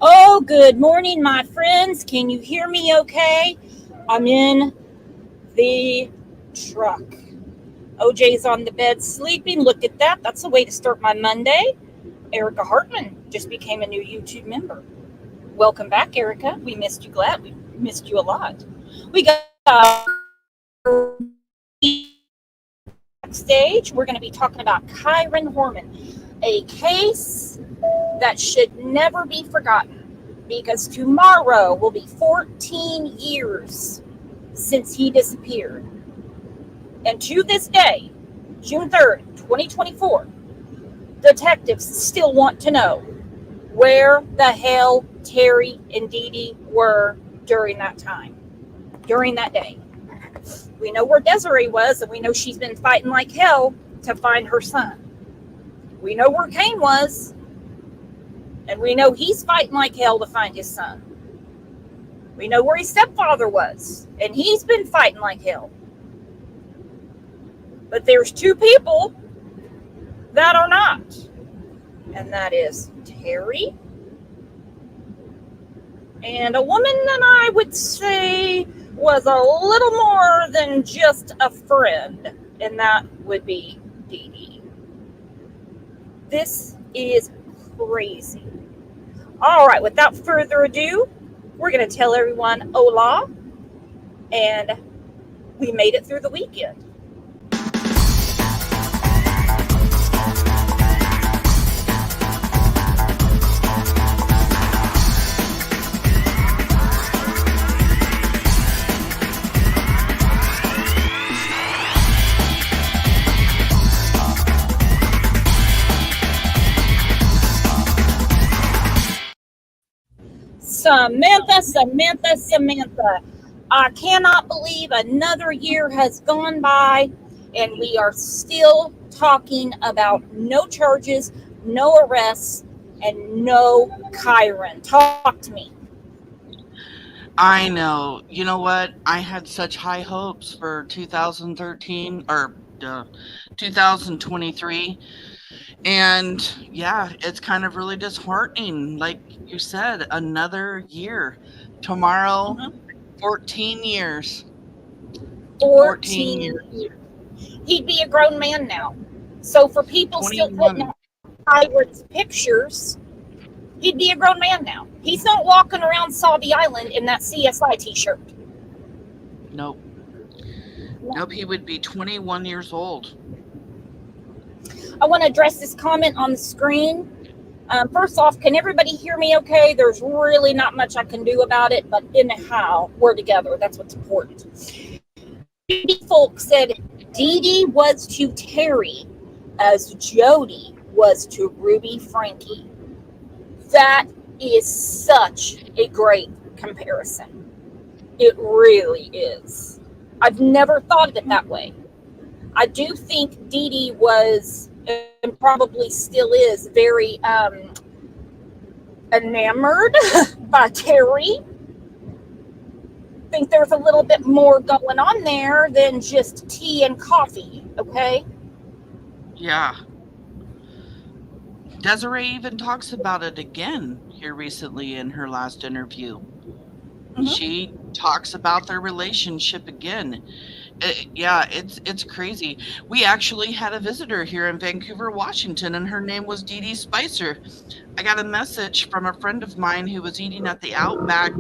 Oh, good morning, my friends. Can you hear me okay? I'm in the truck. OJ's on the bed sleeping. Look at that. That's a way to start my Monday. Erica Hartman just became a new YouTube member. Welcome back, Erica. We missed you glad. We missed you a lot. We got backstage. We're going to be talking about Kyron Horman, a case that should never be forgotten because tomorrow will be 14 years since he disappeared. And to this day, June 3rd, 2024, detectives still want to know where the hell Terry and Dee Dee were during that time, during that day. We know where Desiree was, and we know she's been fighting like hell to find her son. We know where Kane was, and we know he's fighting like hell to find his son. We know where his stepfather was, and he's been fighting like hell. But there's two people that are not, and that is Terry and a woman that I would say was a little more than just a friend, and that would be Dee Dee. This is crazy. All right, without further ado, we're going to tell everyone hola, and we made it through the weekend. Samantha. I cannot believe another year has gone by and we are still talking about no charges, no arrests, and no Kyron. Talk to me. I know. You know what? I had such high hopes for 2013 or 2023. And yeah, it's kind of really disheartening. Like you said, another year. Tomorrow, Mhm. 14 years. 14 14 years. years. He'd be a grown man now. So for people still putting 21. out Kyron's pictures, he'd be a grown man now. He's not walking around Saudi Island in that CSI t-shirt. Nope. Nope, he would be 21 years old. I want to address this comment on the screen. First off, can everybody hear me okay? There's really not much I can do about it, but anyhow, we're together. That's what's important. Judy Folk said Dee Dee was to Terry as Jody was to Ruby Frankie. That is such a great comparison. It really is. I've never thought of it that way. I do think Dee Dee was, and probably still is, very enamored by Terry. I think there's a little bit more going on there than just tea and coffee, okay? Yeah. Desiree even talks about it again here recently in her last interview. Mm-hmm. She talks about their relationship again. Yeah, it's crazy. We actually had a visitor here in Vancouver, Washington, and her name was Dee Dee Spicer. I got a message from a friend of mine who was eating at the Outback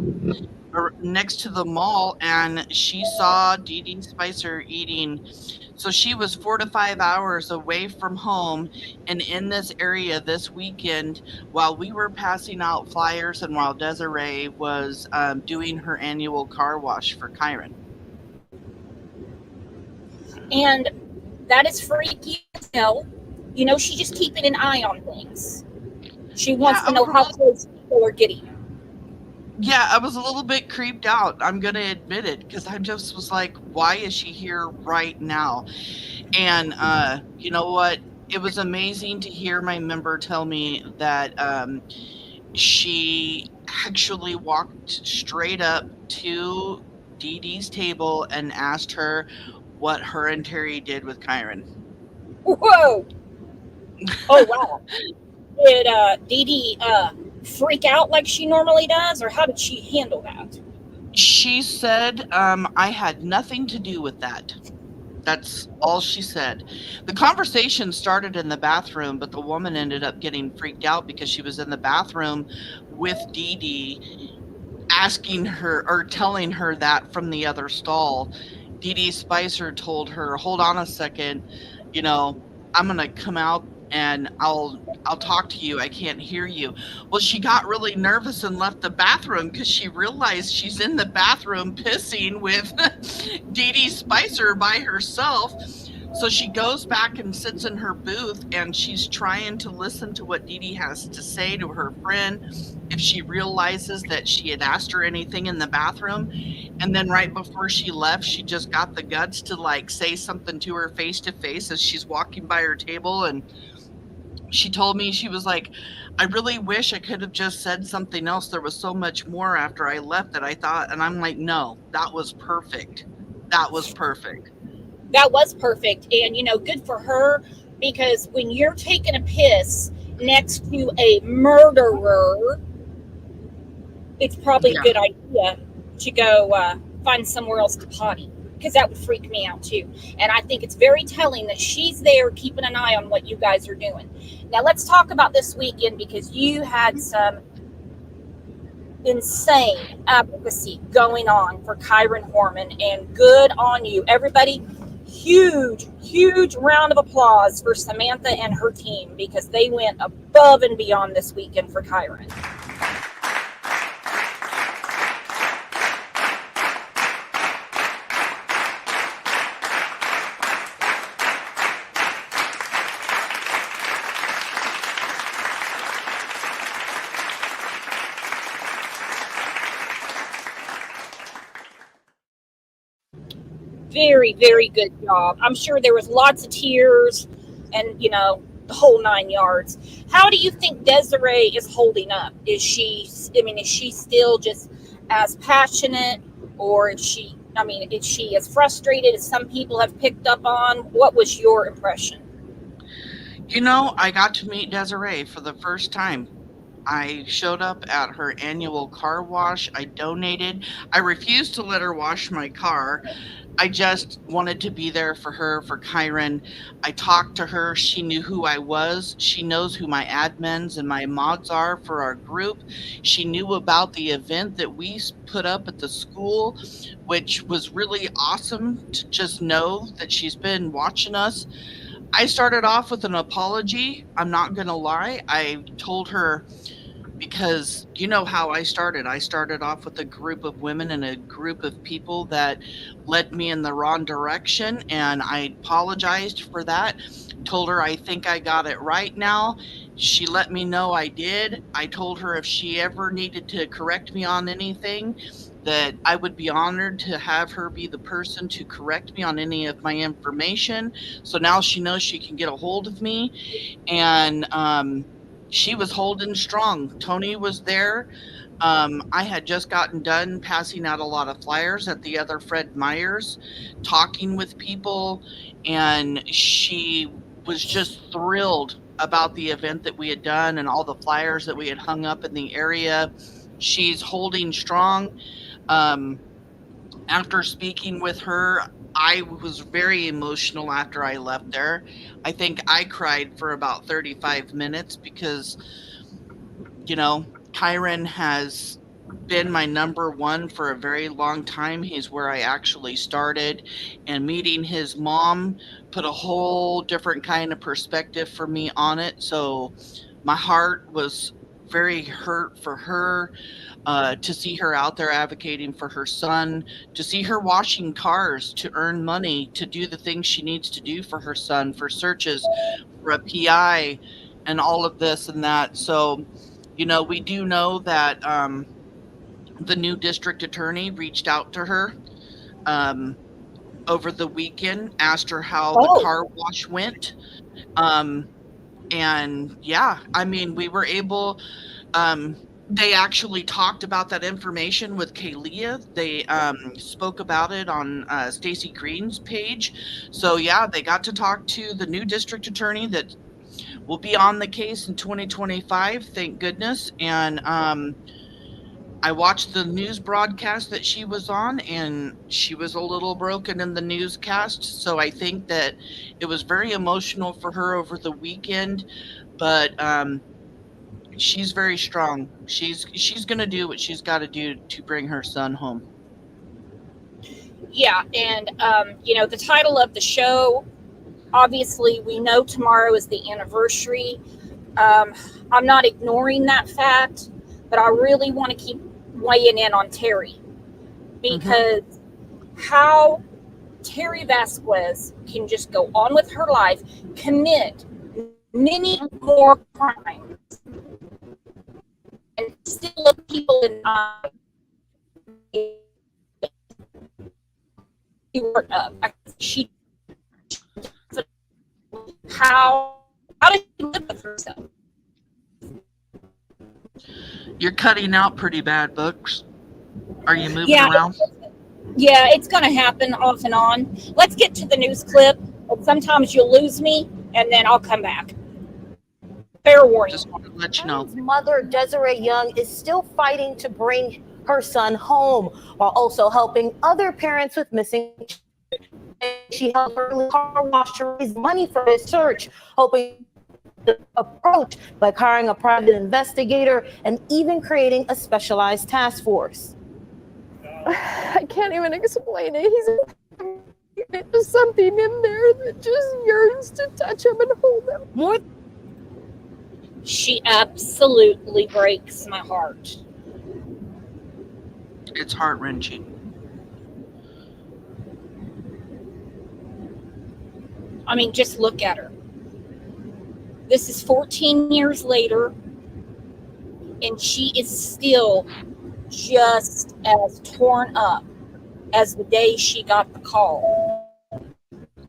next to the mall, and she saw Dee Dee Spicer eating. So she was 4 to 5 hours away from home and in this area this weekend while we were passing out flyers and while Desiree was doing her annual car wash for Kyron. And that is freaky as hell. You know, she's just keeping an eye on things. She Yeah, wants to know how close people are getting. I was a little bit creeped out. I'm gonna admit it because I just was like, why is she here right now? And you know what? It was amazing to hear my member tell me that she actually walked straight up to Dee Dee's table and asked her what her and Terry did with Kyron. Whoa! Oh wow! Did Dee Dee freak out like she normally does, or how did she handle that? She said, I had nothing to do with that. That's all she said. The conversation started in the bathroom, but the woman ended up getting freaked out because she was in the bathroom with Dee Dee, asking her or telling her that from the other stall. Dee Dee Spicer told her, "Hold on a second, you know, I'm gonna come out and I'll talk to you. I can't hear you." Well, she got really nervous and left the bathroom because she realized she's in the bathroom pissing with Dee Dee Spicer by herself. So she goes back and sits in her booth and she's trying to listen to what Dee Dee has to say to her friend if she realizes that she had asked her anything in the bathroom. And then right before she left, she just got the guts to like say something to her face to face as she's walking by her table. And she told me, she was like, "I really wish I could have just said something else. There was so much more after I left that I thought." And I'm like, "No, that was perfect. That was perfect." That was perfect. And, good for her, because when you're taking a piss next to a murderer, it's probably a Yeah. good idea to go find somewhere else to potty, because that would freak me out too. And I think it's very telling that she's there keeping an eye on what you guys are doing. Now, let's talk about this weekend, because you had some insane advocacy going on for Kyron Horman, and good on you. Everybody, huge round of applause for Samantha and her team, because they went above and beyond this weekend for Kyron. Very good job. I'm sure there was lots of tears and, the whole 9 yards. How do you think Desiree is holding up? Is she still just as passionate, or is she as frustrated as some people have picked up on? What was your impression? I got to meet Desiree for the first time. I showed up at her annual car wash. I donated. I refused to let her wash my car. I just wanted to be there for her, for Kyron. I talked to her. She knew who I was. She knows who my admins and my mods are for our group. She knew about the event that we put up at the school, which was really awesome to just know that she's been watching us. I started off with an apology. I'm not going to lie. I told her, because you know how I started. I started off with a group of women and a group of people that led me in the wrong direction, and I apologized for that. Told her I think I got it right now. She let me know I did. I told her if she ever needed to correct me on anything, that I would be honored to have her be the person to correct me on any of my information. So now she knows she can get a hold of me. And she was holding strong. Tony was there. I had just gotten done passing out a lot of flyers at the other Fred Meyers, talking with people, and she was just thrilled about the event that we had done and all the flyers that we had hung up in the area. She's holding strong. Um, After speaking with her, I was very emotional after I left there. I think I cried for about 35 minutes because, Kyron has been my number one for a very long time. He's where I actually started, and meeting his mom put a whole different kind of perspective for me on it. So my heart was very hurt for her, to see her out there advocating for her son, to see her washing cars to earn money to do the things she needs to do for her son, for searches, for a PI, and all of this and that. So, we do know that the new district attorney reached out to her um, over the weekend, asked her how the Oh, car wash went. Um, and yeah, I mean, we were able, um, they actually talked about that information with Kalia. They spoke about it on Stacy Green's page. So yeah, they got to talk to the new district attorney that will be on the case in 2025, thank goodness. And I watched the news broadcast that she was on, and she was a little broken in the newscast. So I think that it was very emotional for her over the weekend. But she's very strong. She's going to do what she's got to do to bring her son home. Yeah, and the title of the show, obviously we know tomorrow is the anniversary. I'm not ignoring that fact, but I really want to keep weighing in on Terry, because how Terry Vasquez can just go on with her life, commit many more crimes, and still look people in the eye. She how does she live with herself? You're cutting out pretty bad, Books. Are you moving around? Yeah, it's going to happen off and on. Let's get to the news clip. Sometimes you'll lose me, and then I'll come back. Fair warning. Just want to let you know. Mother Desiree Young is still fighting to bring her son home, while also helping other parents with missing children. She helped her car wash to raise money for his search, hoping to approach by hiring a private investigator and even creating a specialized task force. I can't even explain it. There's something in there that just yearns to touch him and hold him. She absolutely breaks my heart. It's heart-wrenching. I mean, just look at her. This is 14 years later, and she is still just as torn up as the day she got the call.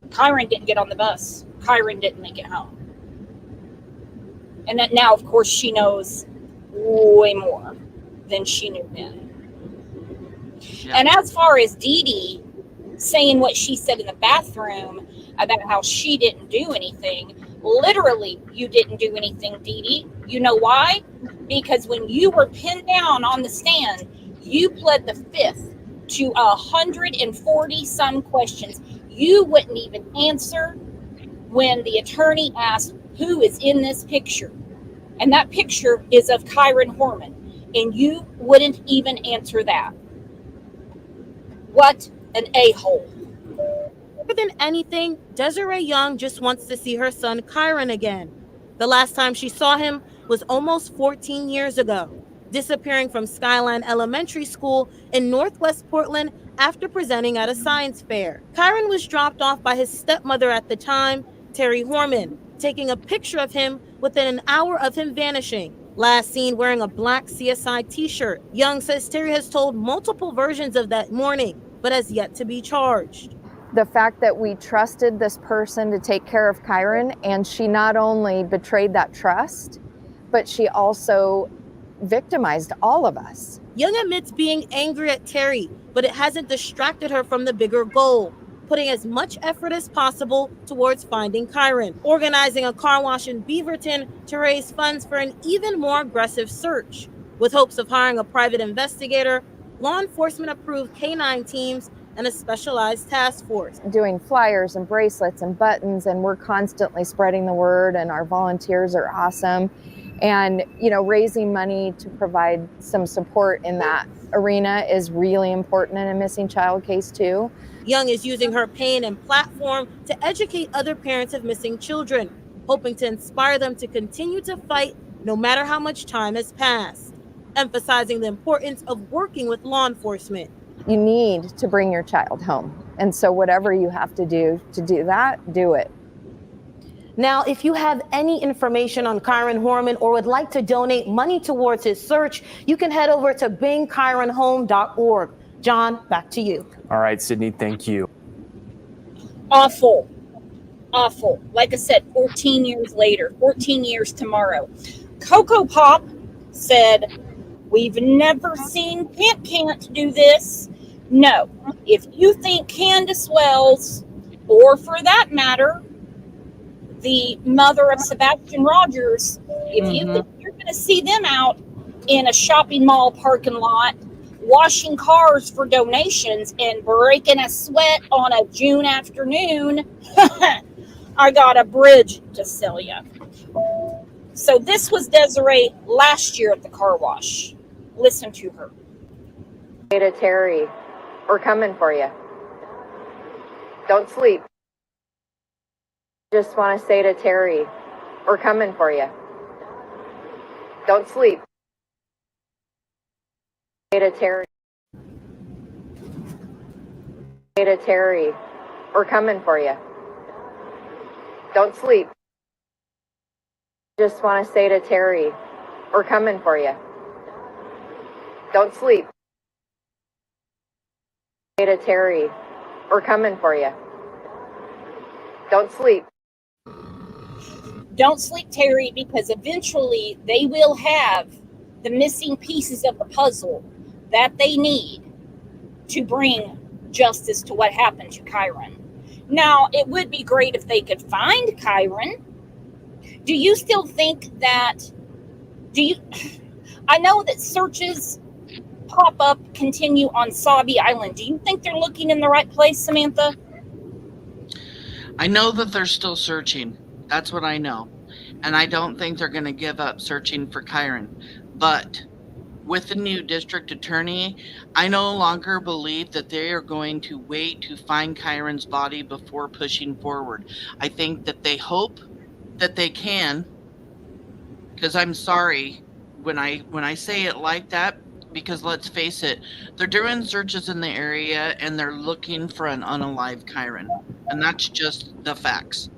Kyron didn't get on the bus. Kyron didn't make it home. And that now, of course, she knows way more than she knew then. Yeah. And as far as Dee Dee saying what she said in the bathroom about how she didn't do anything, literally, you didn't do anything, Dee Dee. You know why? Because when you were pinned down on the stand, you pled the fifth to 140 some questions. You wouldn't even answer when the attorney asked who is in this picture. And that picture is of Kyron Horman. And you wouldn't even answer that. What an a-hole. More than anything, Desiree Young just wants to see her son Kyron again. The last time she saw him was almost 14 years ago, disappearing from Skyline Elementary School in Northwest Portland after presenting at a science fair. Kyron was dropped off by his stepmother at the time, Terry Horman, taking a picture of him within an hour of him vanishing. Last seen wearing a black CSI t-shirt. Young says Terry has told multiple versions of that morning, but has yet to be charged. The fact that we trusted this person to take care of Kyron, and she not only betrayed that trust, but she also victimized all of us. Young admits being angry at Terry, but it hasn't distracted her from the bigger goal, putting as much effort as possible towards finding Kyron, organizing a car wash in Beaverton to raise funds for an even more aggressive search. With hopes of hiring a private investigator, law enforcement approved K-9 teams and a specialized task force. Doing flyers and bracelets and buttons, and we're constantly spreading the word, and our volunteers are awesome. And, raising money to provide some support in that arena is really important in a missing child case too. Young is using her pain and platform to educate other parents of missing children, hoping to inspire them to continue to fight no matter how much time has passed, emphasizing the importance of working with law enforcement. You need to bring your child home. And so whatever you have to do that, do it. Now, if you have any information on Kyron Horman or would like to donate money towards his search, you can head over to bringkyronhome.org. John, back to you. All right, Sydney, thank you. Awful. Like I said, 14 years later, 14 years tomorrow. Coco Pop said, "We've never seen Can't do this." No, if you think Candace Wells, or for that matter, the mother of Sebastian Rogers, if you Mhm. think you're going to see them out in a shopping mall parking lot, washing cars for donations and breaking a sweat on a June afternoon, I got a bridge to sell you. So this was Desiree last year at the car wash. Listen to her. Say to Terry, we're coming for you. Don't sleep. Just want to say to Terry, we're coming for you. Don't sleep. Say to Terry. Say to Terry, we're coming for you. Don't sleep. Just want to say to Terry, we're coming for you. Don't sleep. Say to Terry, we're coming for you. Don't sleep. Don't sleep, Terry, because eventually they will have the missing pieces of the puzzle that they need to bring justice to what happened to Kyron. Now, it would be great if they could find Kyron. Do you still think that, I know that searches pop up, continue on Sabi Island. Do you think they're looking in the right place, Samantha? I know that they're still searching. That's what I know. And I don't think they're going to give up searching for Kyron. But with the new district attorney, I no longer believe that they are going to wait to find Kyron's body before pushing forward. I think that they hope that they can, because I'm sorry when I say it like that, because let's face it, they're doing searches in the area and they're looking for an unalive Kyron. And that's just the facts.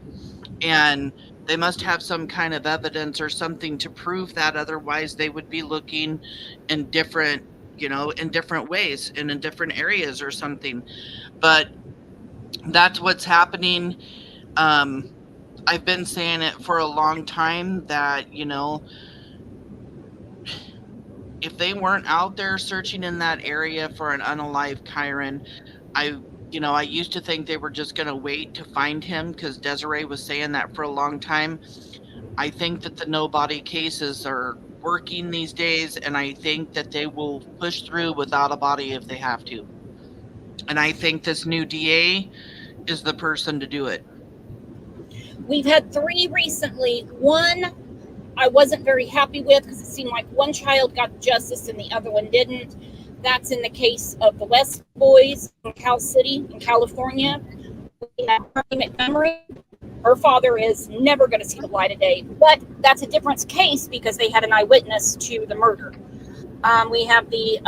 And they must have some kind of evidence or something to prove that. Otherwise, they would be looking in different, in different ways and in different areas or something. But that's what's happening. I've been saying it for a long time that, if they weren't out there searching in that area for an unalive Kyron, I used to think they were just going to wait to find him because Desiree was saying that for a long time. I think that the no body cases are working these days, and I think that they will push through without a body if they have to. And I think this new DA is the person to do it. We've had 3 recently. One I wasn't very happy with because it seemed like one child got justice and the other one didn't. That's in the case of the West Boys in Cal City in California. We have Harvey Montgomery. Her father is never going to see the light of day, but that's a different case because they had an eyewitness to the murder. We have the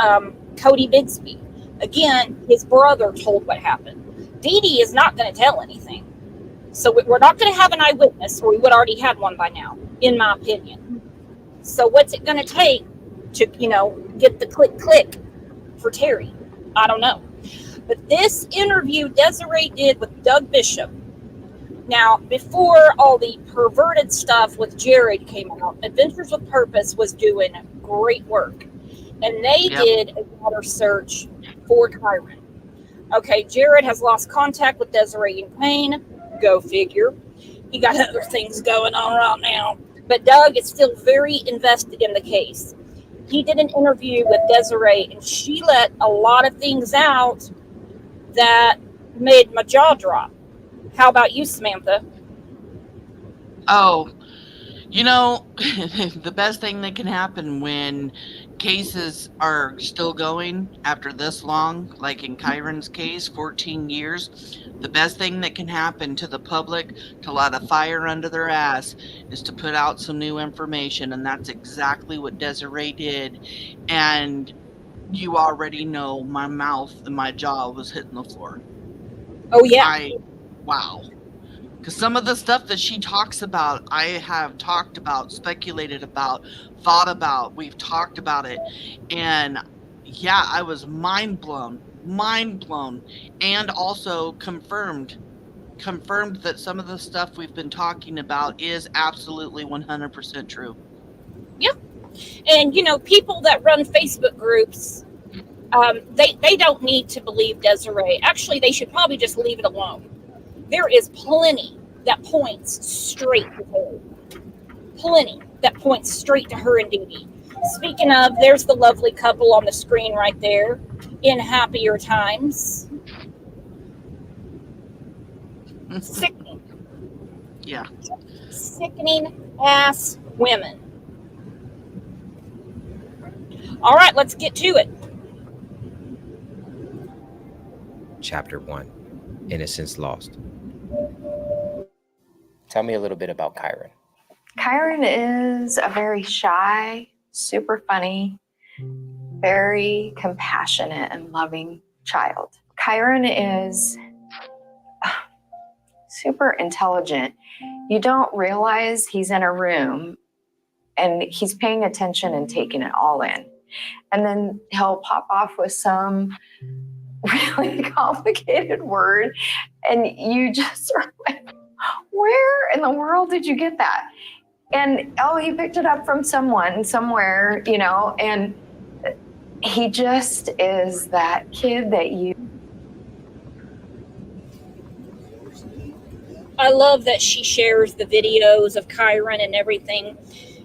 Cody Bigsby. Again, his brother told what happened. Dee Dee is not going to tell anything. So we're not going to have an eyewitness, or we would already had one by now, in my opinion. So what's it going to take to, get the click for Terry? I don't know. But this interview Desiree did with Doug Bishop. Now, before all the perverted stuff with Jared came out, Adventures with Purpose was doing great work. And they did a water search for Kyron. Okay, Jared has lost contact with Desiree and Payne. Go figure. He got other things going on right now. But Doug is still very invested in the case. He did an interview with Desiree, and she let a lot of things out that made my jaw drop. How about you, Samantha? Oh, the best thing that can happen when cases are still going after this long, like in Kyron's case, 14 years, the best thing that can happen to the public to light a fire under their ass is to put out some new information. And that's exactly what Desiree did. And you already know my mouth and my jaw was hitting the floor. Oh, yeah. Wow. Because some of the stuff that she talks about, I have talked about, speculated about, thought about. We've talked about it. And yeah, I was mind blown. And also confirmed that some of the stuff we've been talking about is absolutely 100% true. Yep. And, people that run Facebook groups, they don't need to believe Desiree. Actually, they should probably just leave it alone. There is plenty that points straight to her. Plenty that points straight to her and Dee. Speaking of, there's the lovely couple on the screen right there in happier times. Sickening. Yeah. Sickening ass women. All right, let's get to it. Chapter 1, Innocence Lost. Tell me a little bit about Kyron. Kyron is a very shy, super funny, very compassionate and loving child. Kyron is super intelligent. You don't realize he's in a room and he's paying attention and taking it all in. And then he'll pop off with some really complicated word, and you just are like, where in the world did you get that? And oh, he picked it up from someone somewhere, you know, and he just is that kid that you. I love that she shares the videos of Kyron and everything.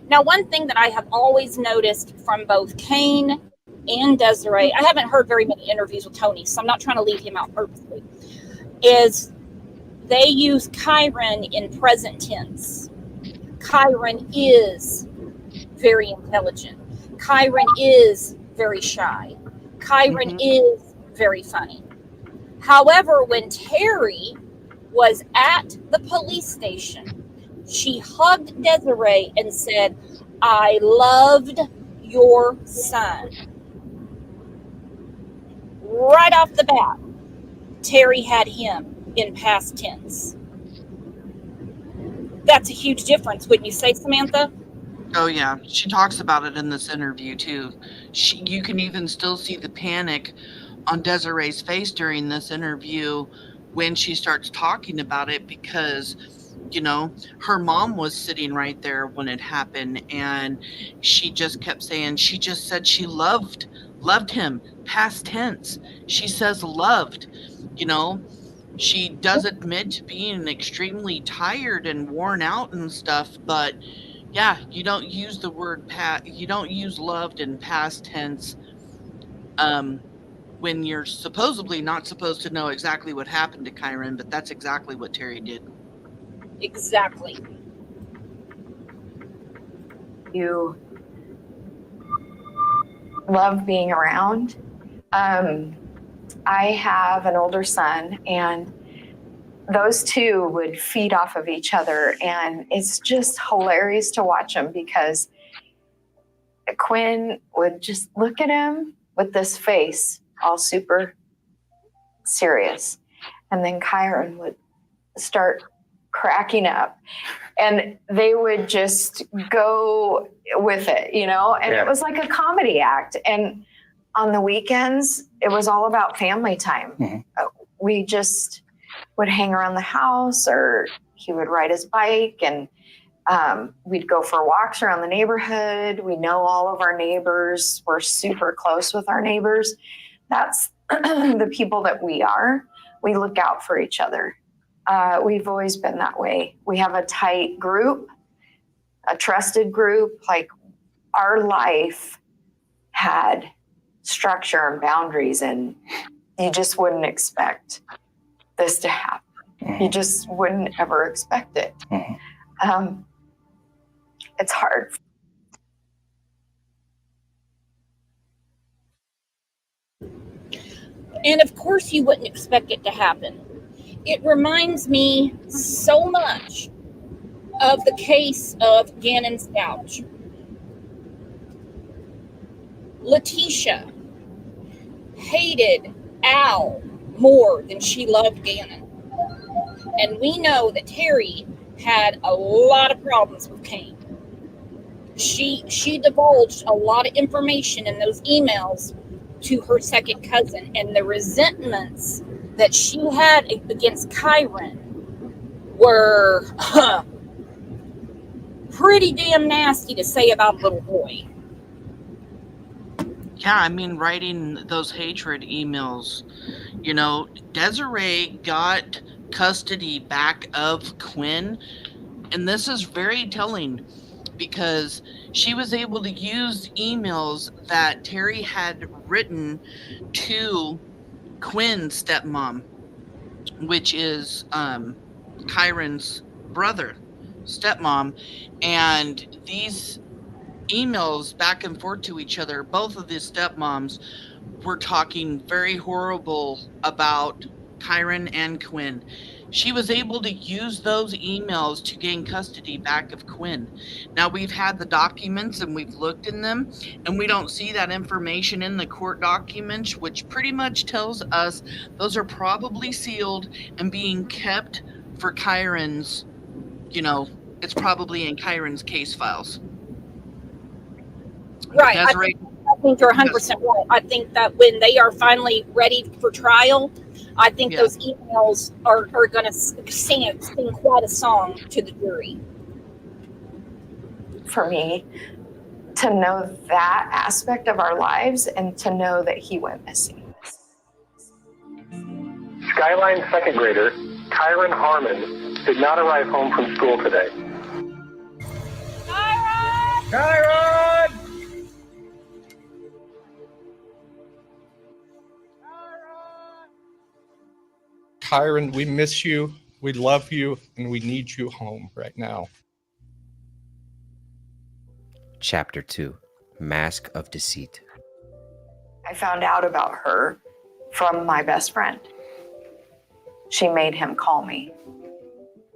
Now, one thing that I have always noticed from both Kane and Desiree, I haven't heard very many interviews with Tony, so I'm not trying to leave him out purposely, is they use Kyron in present tense. Kyron is very intelligent. Kyron is very shy. Kyron is very funny. However, when Terry was at the police station, she hugged Desiree and said, I loved your son. Right off the bat, Terry had him in past tense. That's a huge difference, wouldn't you say, Samantha? Oh yeah, she talks about it in this interview too. You can even still see the panic on Desiree's face during this interview when she starts talking about it, because you know her mom was sitting right there when it happened, and she just kept saying, she just said she loved him, past tense. She says loved, you know. She does admit to being extremely tired and worn out and stuff, but yeah, you don't use the word you don't use loved in past tense when you're supposedly not supposed to know exactly what happened to Kyron, but that's exactly what Terry did. Exactly. You love being around. I have an older son, and those two would feed off of each other, and it's just hilarious to watch them, because Quinn would just look at him with this face all super serious, and then Kyron would start cracking up, and they would just go with it, you know, and it was like a comedy act. And on the weekends, it was all about family time. We just would hang around the house, or he would ride his bike, and we'd go for walks around the neighborhood. We know all of our neighbors. We're super close with our neighbors. That's the people that we are. We look out for each other. We've always been that way. We have a tight group, a trusted group. Like, our life had structure and boundaries, and you just wouldn't expect this to happen. You just wouldn't ever expect it. It's hard. And of course you wouldn't expect it to happen. It reminds me so much of the case of Gannon's Couch. Letitia hated Al more than she loved Gannon. And we know that Terry had a lot of problems with Kane. She divulged a lot of information in those emails to her second cousin, and the resentments that she had against Kyron were pretty damn nasty to say about a little boy. Yeah, I mean, writing those hatred emails, you know, Desiree got custody back of Quinn. And this is very telling because she was able to use emails that Terry had written to Quinn's stepmom, which is Kyron's brother, stepmom. And these emails back and forth to each other, both of the stepmoms were talking very horrible about Kyron and Quinn. She was able to use those emails to gain custody back of Quinn. Now, we've had the documents and we've looked in them, and we don't see that information in the court documents, which pretty much tells us those are probably sealed and being kept for Kyron's, it's probably in Kyron's case files. Right. Desiree, I think you're 100% right. I think that when they are finally ready for trial, I think those emails are going to sing quite a song to the jury. For me, to know that aspect of our lives and to know that he went missing. Skyline second grader Kyron Harmon did not arrive home from school today. Kyron! Kyron, we miss you, we love you, and we need you home right now. Chapter 2, Mask of Deceit. I found out about her from my best friend. She made him call me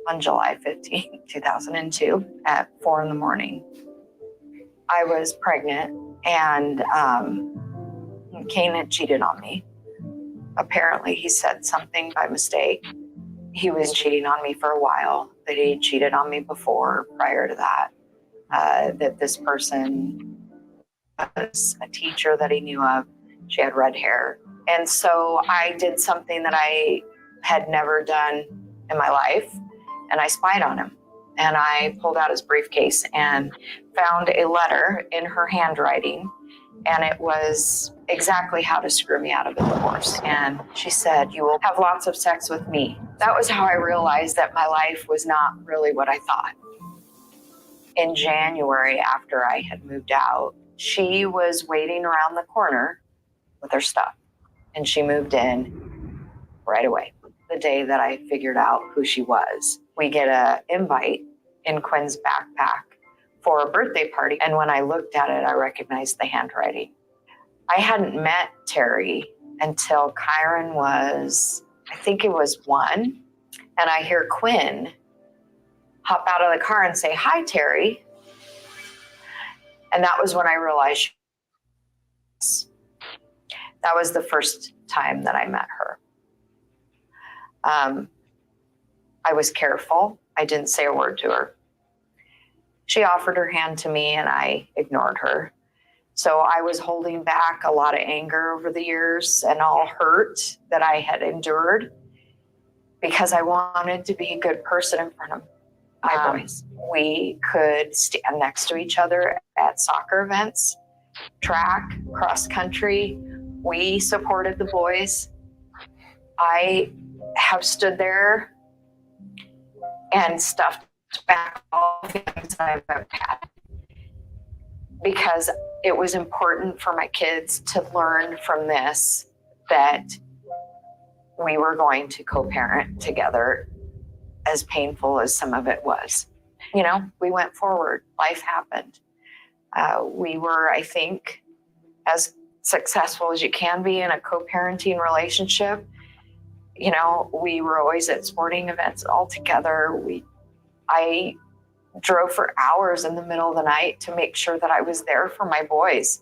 on July 15, 2002 at 4 a.m. I was pregnant and Kane had cheated on me. Apparently he said something by mistake. He was cheating on me for a while, that he cheated on me before, prior to that, that this person was a teacher that he knew of. She had red hair. And so I did something that I had never done in my life, and I spied on him. And I pulled out his briefcase and found a letter in her handwriting, and it was exactly how to screw me out of a divorce. And she said, "You will have lots of sex with me." That was how I realized that my life was not really what I thought. In January, after I had moved out, she was waiting around the corner with her stuff, and she moved in right away. The day that I figured out who she was, we get an invite in Quinn's backpack for a birthday party. And when I looked at it, I recognized the handwriting. I hadn't met Terry until Kyron was, I think it was 1. And I hear Quinn hop out of the car and say, "Hi, Terry." And that was when I realized that was the first time that I met her. I was careful. I didn't say a word to her. She offered her hand to me and I ignored her. So I was holding back a lot of anger over the years and all hurt that I had endured because I wanted to be a good person in front of my boys. We could stand next to each other at soccer events, track, cross country. We supported the boys. I have stood there and stuffed back all the things I've ever had because it was important for my kids to learn from this that we were going to co-parent together, as painful as some of it was. You know, we went forward. Life happened. We were, I think, as successful as you can be in a co-parenting relationship. You know, we were always at sporting events all together. I drove for hours in the middle of the night to make sure that I was there for my boys.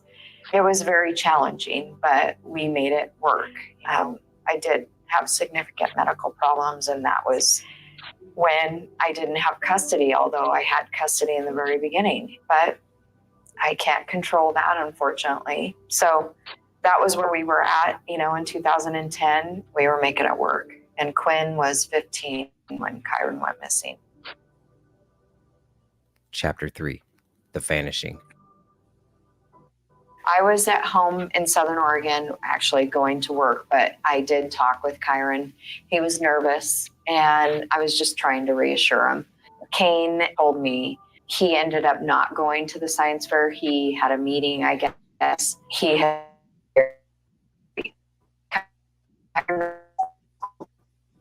It was very challenging, but we made it work. I did have significant medical problems, and that was when I didn't have custody, although I had custody in the very beginning. But I can't control that, unfortunately. So that was where we were at, you know, in 2010. We were making it work. And Quinn was 15 when Kyron went missing. Chapter 3, The Vanishing. I was at home in Southern Oregon, actually going to work, but I did talk with Kyron. He was nervous, and I was just trying to reassure him. Kane told me he ended up not going to the science fair. He had a meeting, I guess. He had.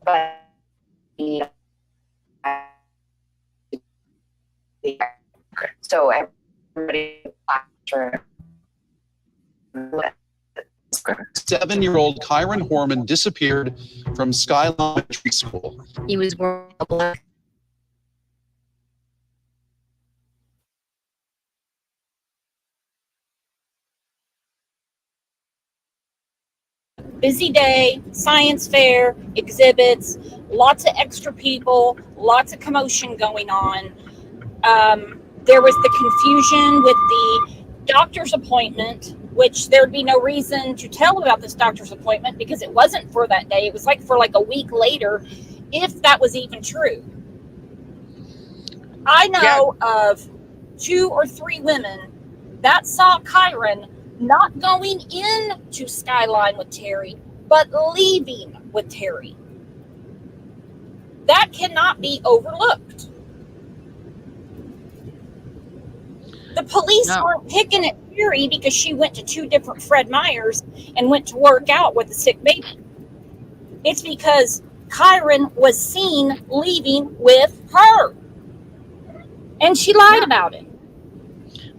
But he. So everybody. 7-year-old Kyron Horman disappeared from Skyline Elementary School. He was wearing a black. Busy day, science fair, exhibits, lots of extra people, lots of commotion going on. There was the confusion with the doctor's appointment, which there'd be no reason to tell about this doctor's appointment because it wasn't for that day. It was like for like a week later, if that was even true. I know of 2 or 3 women that saw Kyron not going into Skyline with Terry, but leaving with Terry. That cannot be overlooked. The police aren't picking at Terry because she went to 2 different Fred Meyers and went to work out with a sick baby. It's because Kyron was seen leaving with her. And she lied about it.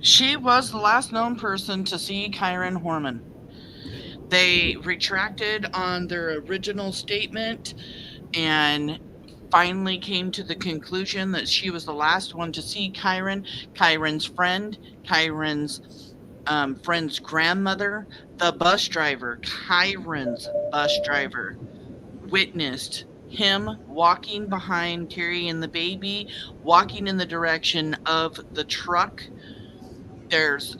She was the last known person to see Kyron Horman. They retracted on their original statement and finally came to the conclusion that she was the last one to see Kyron. Kyron's friend, Kyron's friend's grandmother, the bus driver, Kyron's bus driver, witnessed him walking behind Terry and the baby, walking in the direction of the truck. There's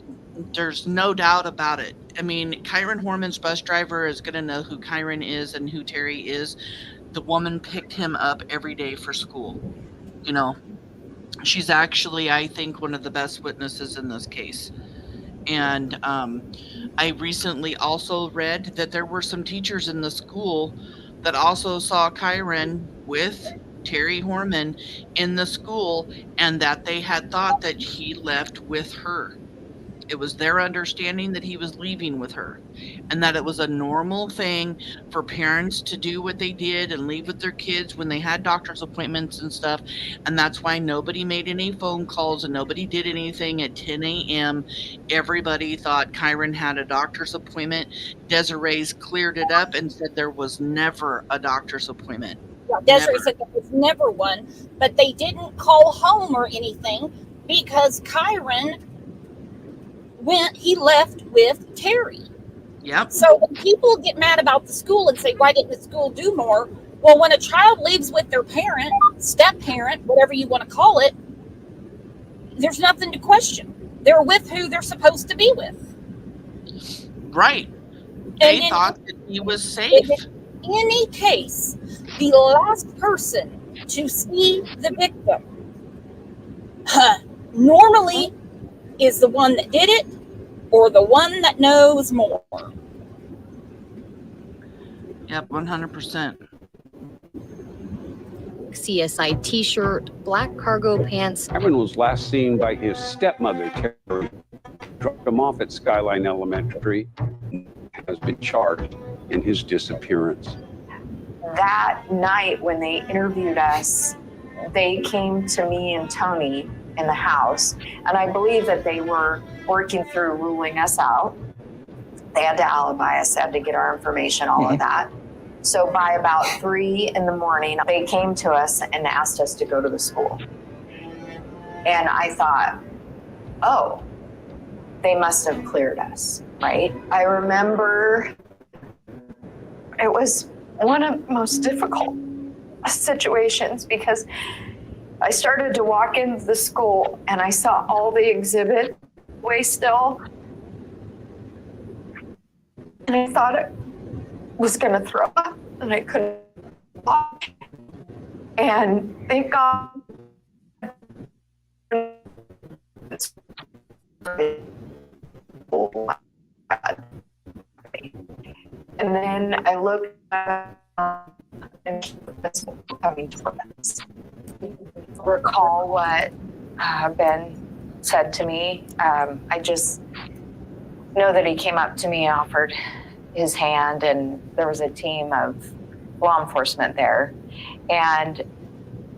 no doubt about it. I mean, Kyron Horman's bus driver is going to know who Kyron is and who Terry is. The woman picked him up every day for school. You know, she's actually, I think, one of the best witnesses in this case. And I recently also read that there were some teachers in the school that also saw Kyron with Terry Horman in the school, and that they had thought that he left with her. It was their understanding that he was leaving with her, and that it was a normal thing for parents to do what they did and leave with their kids when they had doctor's appointments and stuff. And that's why nobody made any phone calls and nobody did anything at 10 a.m. Everybody thought Kyron had a doctor's appointment. Desiree's cleared it up and said there was never a doctor's appointment. Yeah, Desiree said there was never one, but they didn't call home or anything because Kyron he left with Terry. Yep. So when people get mad about the school and say, why didn't the school do more? Well, when a child leaves with their parent, step parent, whatever you want to call it, there's nothing to question. They're with who they're supposed to be with. Right. They thought that he was safe. In any case, the last person to see the victim normally is the one that did it or the one that knows more. Yep, 100%. CSI t-shirt, black cargo pants. Kyron was last seen by his stepmother, Terry, dropped him off at Skyline Elementary, and has been charged in his disappearance. That night when they interviewed us, they came to me and Tony in the house, and I believe that they were working through ruling us out. They had to alibi us, had to get our information, all of that. So by about 3 a.m, they came to us and asked us to go to the school. And I thought, oh, they must have cleared us, right? I remember it was one of the most difficult situations because I started to walk into the school and I saw all the exhibit way still. And I thought it was going to throw up and I couldn't walk. And thank God And then I looked and coming toward us. Recall what Ben said to me. I just know that he came up to me and offered his hand, and there was a team of law enforcement there. And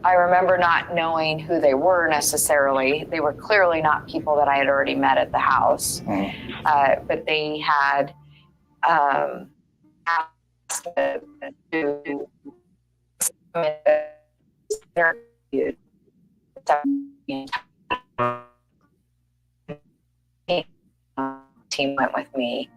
I remember not knowing who they were necessarily. They were clearly not people that I had already met at the house, but they had asked to team went with me.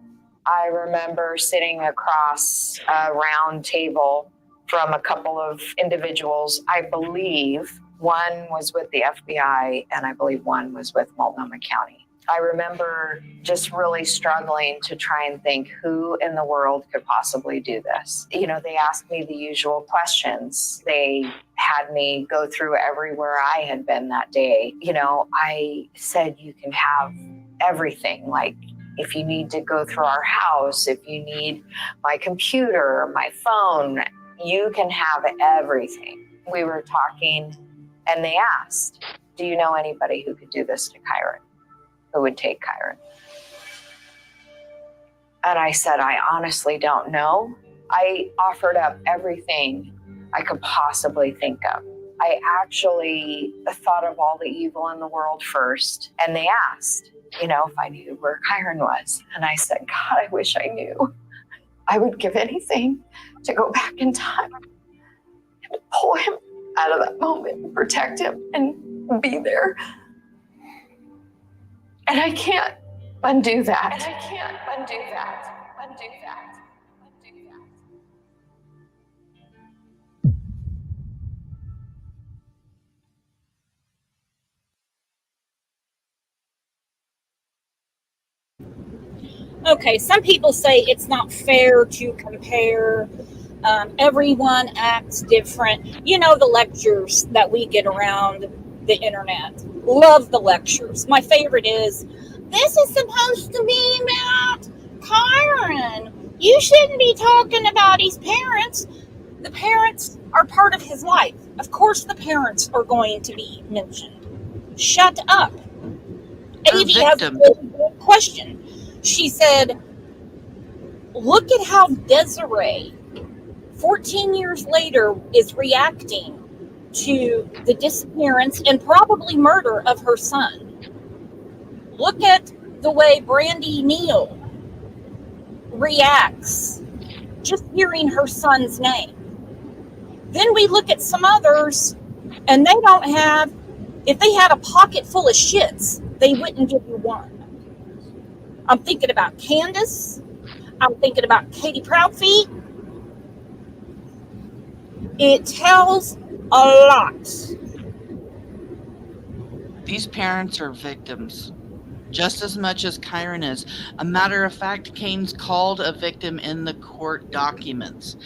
I remember sitting across a round table from a couple of individuals. I believe one was with the FBI and I believe one was with Multnomah County. I remember just really struggling to try and think who in the world could possibly do this. You know, they asked me the usual questions. They had me go through everywhere I had been that day. You know, I said, you can have everything. Like, if you need to go through our house, if you need my computer, my phone, you can have everything. We were talking and they asked, do you know anybody who could do this to Kyron? Who would take Kyron? And I said, I honestly don't know. I offered up everything I could possibly think of. I actually thought of all the evil in the world first. And they asked, you know, if I knew where Kyron was. And I said, God, I wish I knew. I would give anything to go back in time and to pull him out of that moment and protect him and be there. And I can't undo that. And I can't undo that. Undo that. Undo that. Okay, some people say it's not fair to compare. Everyone acts different. You know, the lectures that we get around the internet. Love the lectures. My favorite is, this is supposed to be about Kyron. You shouldn't be talking about his parents. The parents are part of his life. Of course the parents are going to be mentioned. Shut up. Avi has a really good question. She said, look at how Desiree, 14 years later, is reacting to the disappearance and probably murder of her son. Look at the way Brandy Neal reacts just hearing her son's name. Then we look at some others and they don't have, if they had a pocket full of shits, they wouldn't give you one. I'm thinking about Candace. I'm thinking about Katie Proudfeet. It tells a lot. These parents are victims, just as much as Kyron is. A matter of fact, Kane's called a victim in the court documents.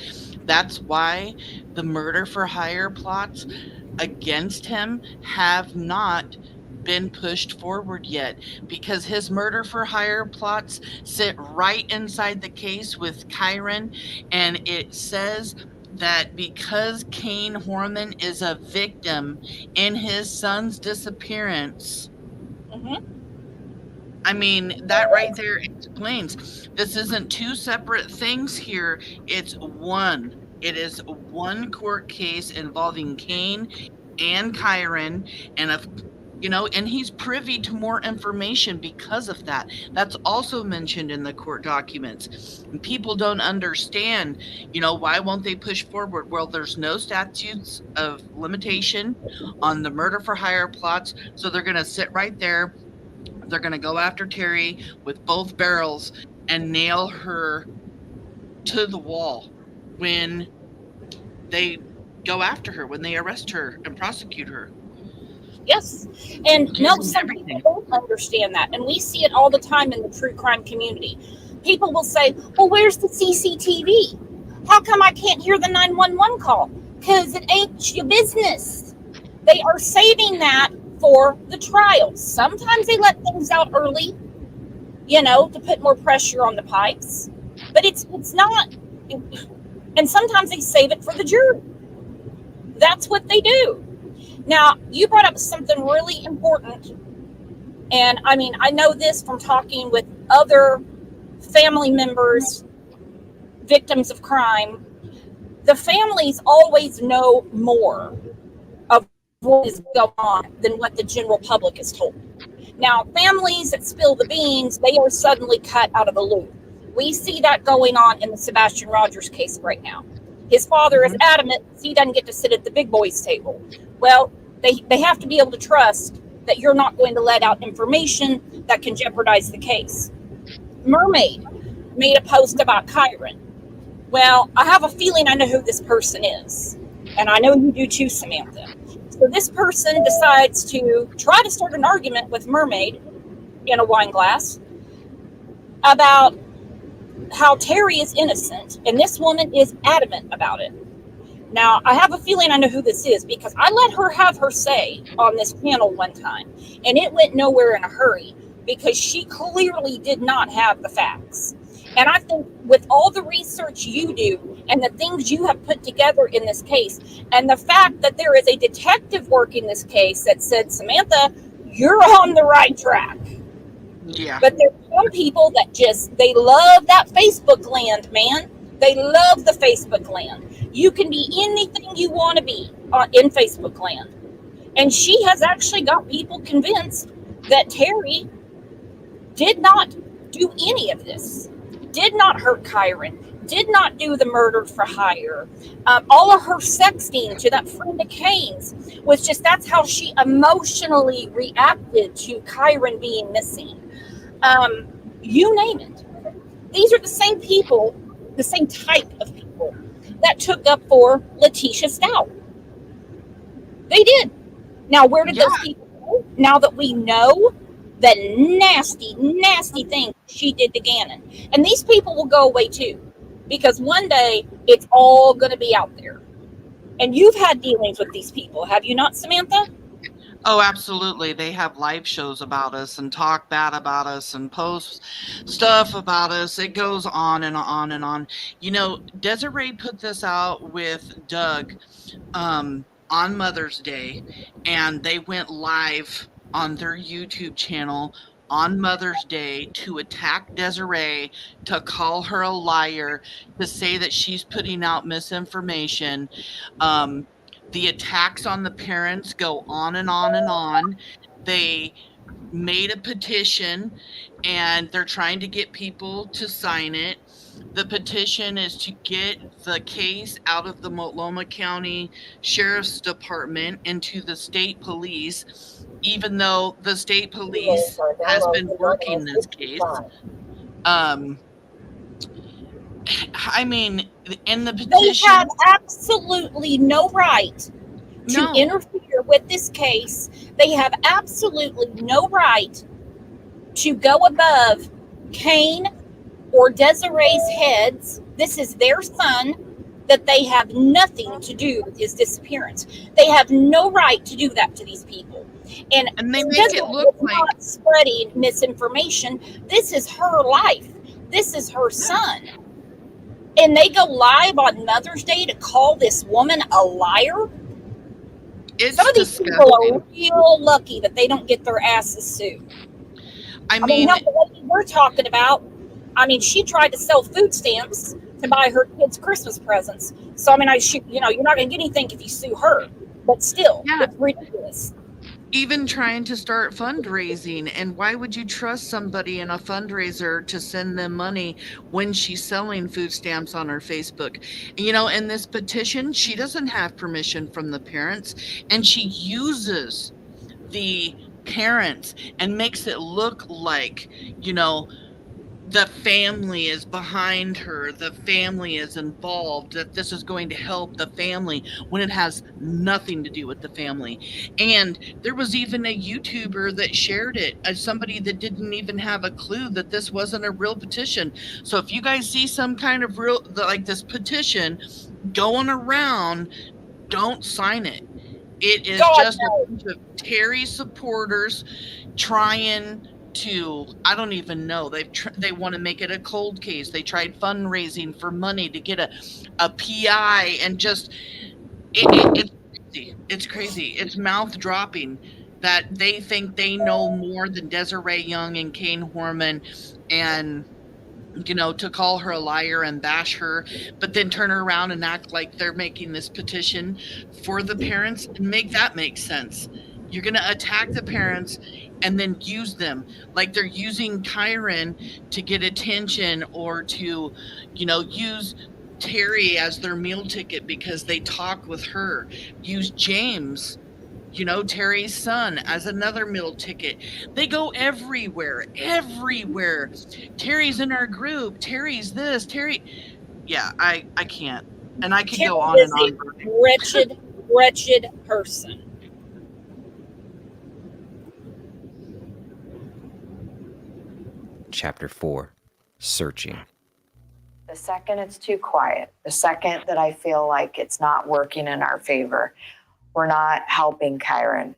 That's why the murder for hire plots against him have not been pushed forward yet, because his murder for hire plots sit right inside the case with Kyron, and it says that because Kane Horman is a victim in his son's disappearance, I mean, that right there explains. This isn't two separate things here. It's one. It is one court case involving Kane and Kyron, and and he's privy to more information because of that. That's also mentioned in the court documents. And people don't understand, why won't they push forward? Well, there's no statutes of limitation on the murder for hire plots, so they're going to sit right there. They're going to go after Terry with both barrels and nail her to the wall when they go after her, when they arrest her and prosecute her. Yes. And no, some people don't understand that. And we see it all the time in the true crime community. People will say, well, where's the CCTV? How come I can't hear the 911 call? Because it ain't your business. They are saving that for the trials. Sometimes they let things out early, to put more pressure on the pipes. But it's not, and sometimes they save it for the jury. That's what they do. Now, you brought up something really important. And I mean, I know this from talking with other family members, victims of crime. The families always know more of what is going on than what the general public is told. Now, families that spill the beans, they are suddenly cut out of the loop. We see that going on in the Sebastian Rogers case right now. His father is adamant he doesn't get to sit at the big boys table. Well, they have to be able to trust that you're not going to let out information that can jeopardize the case. Mermaid made a post about Kyron. Well, I have a feeling I know who this person is. And I know you do too, Samantha. So this person decides to try to start an argument with Mermaid in a wine glass about how Terry is innocent. And this woman is adamant about it. Now, I have a feeling I know who this is because I let her have her say on this panel one time. And it went nowhere in a hurry because she clearly did not have the facts. And I think with all the research you do and the things you have put together in this case, and the fact that there is a detective working this case that said, Samantha, you're on the right track. Yeah. But there's some people that they love that Facebook land, man. They love the Facebook land. You can be anything you want to be in Facebook land. And she has actually got people convinced that Terry did not do any of this. Did not hurt Kyron, did not do the murder for hire. All of her sexting to that friend of Kane's was just, that's how she emotionally reacted to Kyron being missing. You name it. These are the same people, the same type of people that took up for Letitia Stout. They did. Now, where did those people go? Now that we know the nasty, nasty thing she did to Gannon. And these people will go away too, because one day it's all going to be out there. And you've had dealings with these people, have you not, Samantha? Oh, absolutely. They have live shows about us and talk bad about us and post stuff about us. It goes on and on and on. You know, Desiree put this out with Doug on Mother's Day, and they went live on their YouTube channel on Mother's Day to attack Desiree, to call her a liar, to say that she's putting out misinformation. The attacks on the parents go on and on and on. They made a petition and they're trying to get people to sign it. The petition is to get the case out of the Multnomah County Sheriff's Department into the state police, even though the state police has been working this case. I mean, in the petition, they have absolutely no right to interfere with this case. They have absolutely no right to go above Kane or Desiree's heads. This is their son, that they have nothing to do with his disappearance. They have no right to do that to these people. And they make it look like not spreading misinformation. This is her life. This is her son. And they go live on Mother's Day to call this woman a liar? Some of these people are real lucky that they don't get their asses sued. I mean, the lady we're talking about, I mean, she tried to sell food stamps to buy her kids Christmas presents. So, I mean, you're not going to get anything if you sue her. But still, it's ridiculous. Even trying to start fundraising, and why would you trust somebody in a fundraiser to send them money when she's selling food stamps on her Facebook? You know, in this petition, she doesn't have permission from the parents, and she uses the parents and makes it look like, you know, the family is behind her, the family is involved, that this is going to help the family, when it has nothing to do with the family. And there was even a YouTuber that shared it as somebody that didn't even have a clue that this wasn't a real petition. So if you guys see some kind of like this petition going around, don't sign it. It is just a bunch of Terry supporters trying to, I don't even know, they want to make it a cold case. They tried fundraising for money to get a PI, and just it's crazy. It's mouth dropping that they think they know more than Desiree Young and Kane Horman, and to call her a liar and bash her, but then turn around and act like they're making this petition for the parents and make that make sense. You're going to attack the parents and then use them like they're using Kyron to get attention, or to, use Terry as their meal ticket because they talk with her. Use James, Terry's son, as another meal ticket. They go everywhere. Terry's in our group. Terry's this. Yeah, I can't. And I could go on and on. Wretched person. Chapter 4, Searching. The second it's too quiet, the second that I feel like it's not working in our favor, we're not helping Kyron,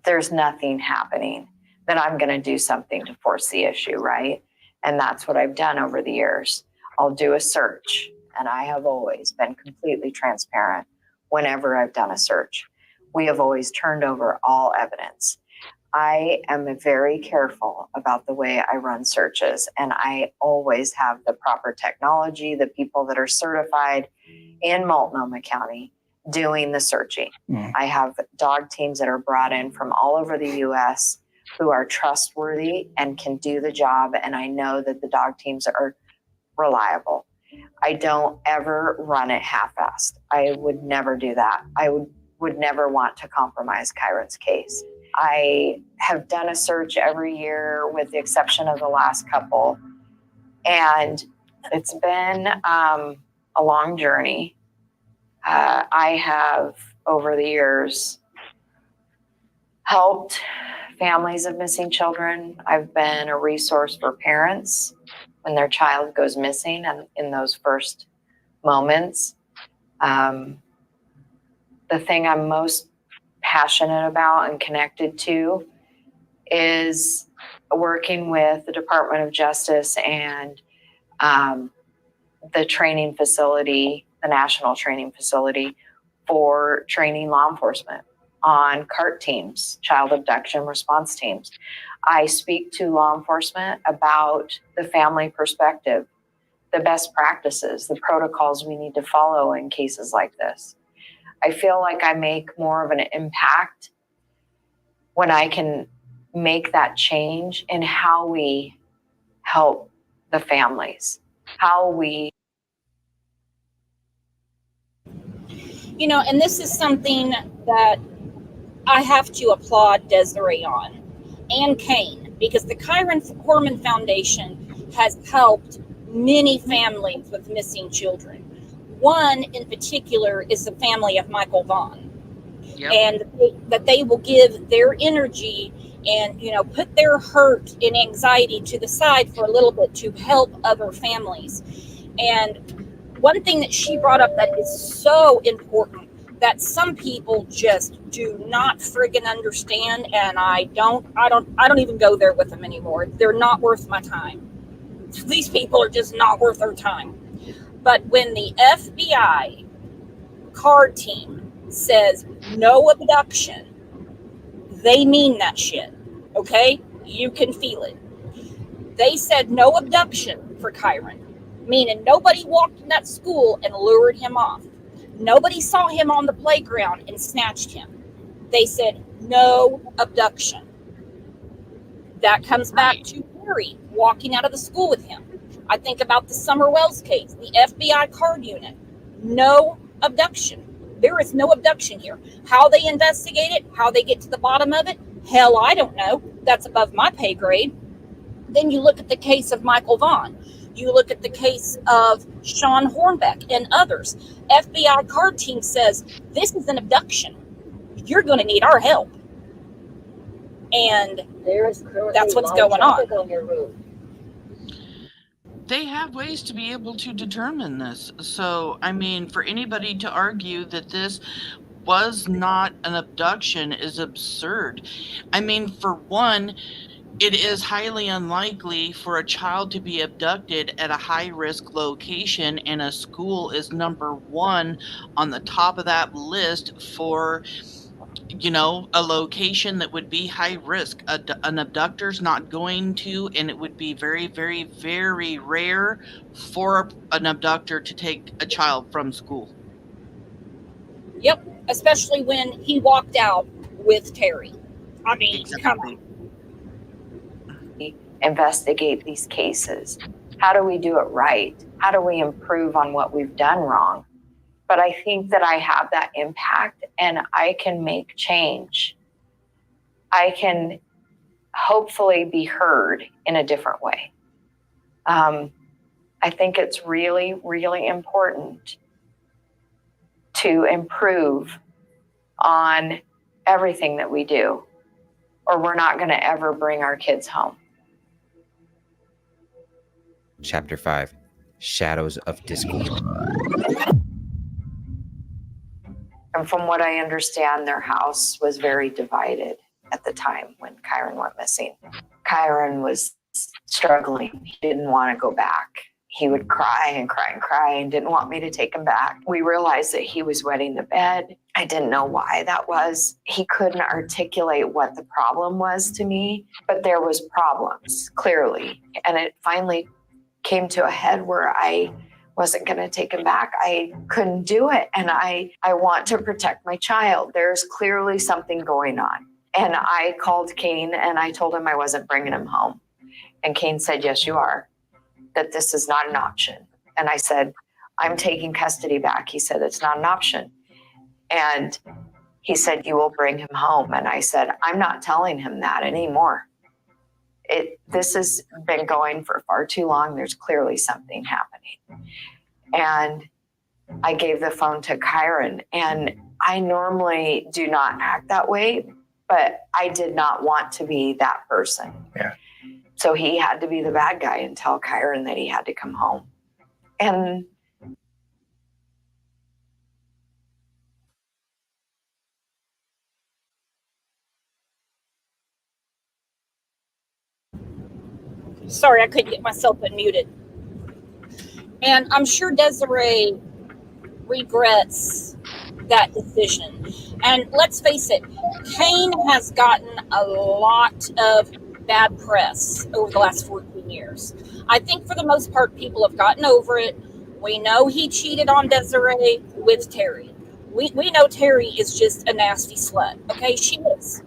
there's nothing happening, then I'm going to do something to force the issue, right? And that's what I've done over the years. I'll do a search, and I have always been completely transparent whenever I've done a search. We have always turned over all evidence. I am very careful about the way I run searches, and I always have the proper technology, the people that are certified in Multnomah County doing the searching. I have dog teams that are brought in from all over the U.S. who are trustworthy and can do the job, and I know that the dog teams are reliable. I don't ever run it half-assed. I would never do that. I would never want to compromise Kyron's case. I have done a search every year with the exception of the last couple, and it's been a long journey. I have, over the years, helped families of missing children. I've been a resource for parents when their child goes missing, and in those first moments. The thing I'm most passionate about and connected to is working with the Department of Justice and the training facility, the national training facility for training law enforcement on CART teams, child abduction response teams. I speak to law enforcement about the family perspective, the best practices, the protocols we need to follow in cases like this. I feel like I make more of an impact when I can make that change in how we help the families, how we. And this is something that I have to applaud Desiree on, and Kane, because the Kyron Horman Foundation has helped many families with missing children. One in particular is the family of Michael Vaughn. Yep. And that they will give their energy and, put their hurt and anxiety to the side for a little bit to help other families. And one thing that she brought up that is so important that some people just do not friggin' understand, and I don't even go there with them anymore. They're not worth my time. These people are just not worth their time. But when the FBI CART team says no abduction, they mean that shit, okay? You can feel it. They said no abduction for Kyron, meaning nobody walked in that school and lured him off. Nobody saw him on the playground and snatched him. They said no abduction. That comes back to Terry walking out of the school with him. I think about the Summer Wells case, the FBI CART unit. No abduction. There is no abduction here. How they investigate it, how they get to the bottom of it, hell, I don't know. That's above my pay grade. Then you look at the case of Michael Vaughn. You look at the case of Sean Hornbeck and others. FBI CART team says, this is an abduction. You're going to need our help. And that's what's going on. Your roof. They have ways to be able to determine this. So, for anybody to argue that this was not an abduction is absurd. I mean, for one, it is highly unlikely for a child to be abducted at a high-risk location, and a school is number one on the top of that list for, you know, a location that would be high risk. An abductor's not going to, and it would be very, very, very rare for an abductor to take a child from school. Yep, especially when he walked out with Terry. I mean, come on. Investigate these cases. How do we do it right? How do we improve on what we've done wrong? But I think that I have that impact and I can make change. I can hopefully be heard in a different way. I think it's really, really important to improve on everything that we do, or we're not going to ever bring our kids home. Chapter 5, Shadows of Discord. And from what I understand, their house was very divided at the time when Kyron went missing. Kyron was struggling. He didn't want to go back. He would cry and cry and cry and didn't want me to take him back. We realized that he was wetting the bed. I didn't know why that was. He couldn't articulate what the problem was to me, but there was problems, clearly. And it finally came to a head where I wasn't going to take him back. I couldn't do it. And I want to protect my child. There's clearly something going on. And I called Kane and I told him I wasn't bringing him home. And Kane said, yes, you are, that this is not an option. And I said, I'm taking custody back. He said, it's not an option. And he said, you will bring him home. And I said, I'm not telling him that anymore. This has been going for far too long. There's clearly something happening. And I gave the phone to Kyron, and I normally do not act that way, but I did not want to be that person. Yeah. So he had to be the bad guy and tell Kyron that he had to come home. And Sorry, I couldn't get myself unmuted. And I'm sure Desiree regrets that decision. And let's face it, Kane has gotten a lot of bad press over the last 14 years. I think for the most part, people have gotten over it. We know he cheated on Desiree with Terry. We know Terry is just a nasty slut. Okay, she is.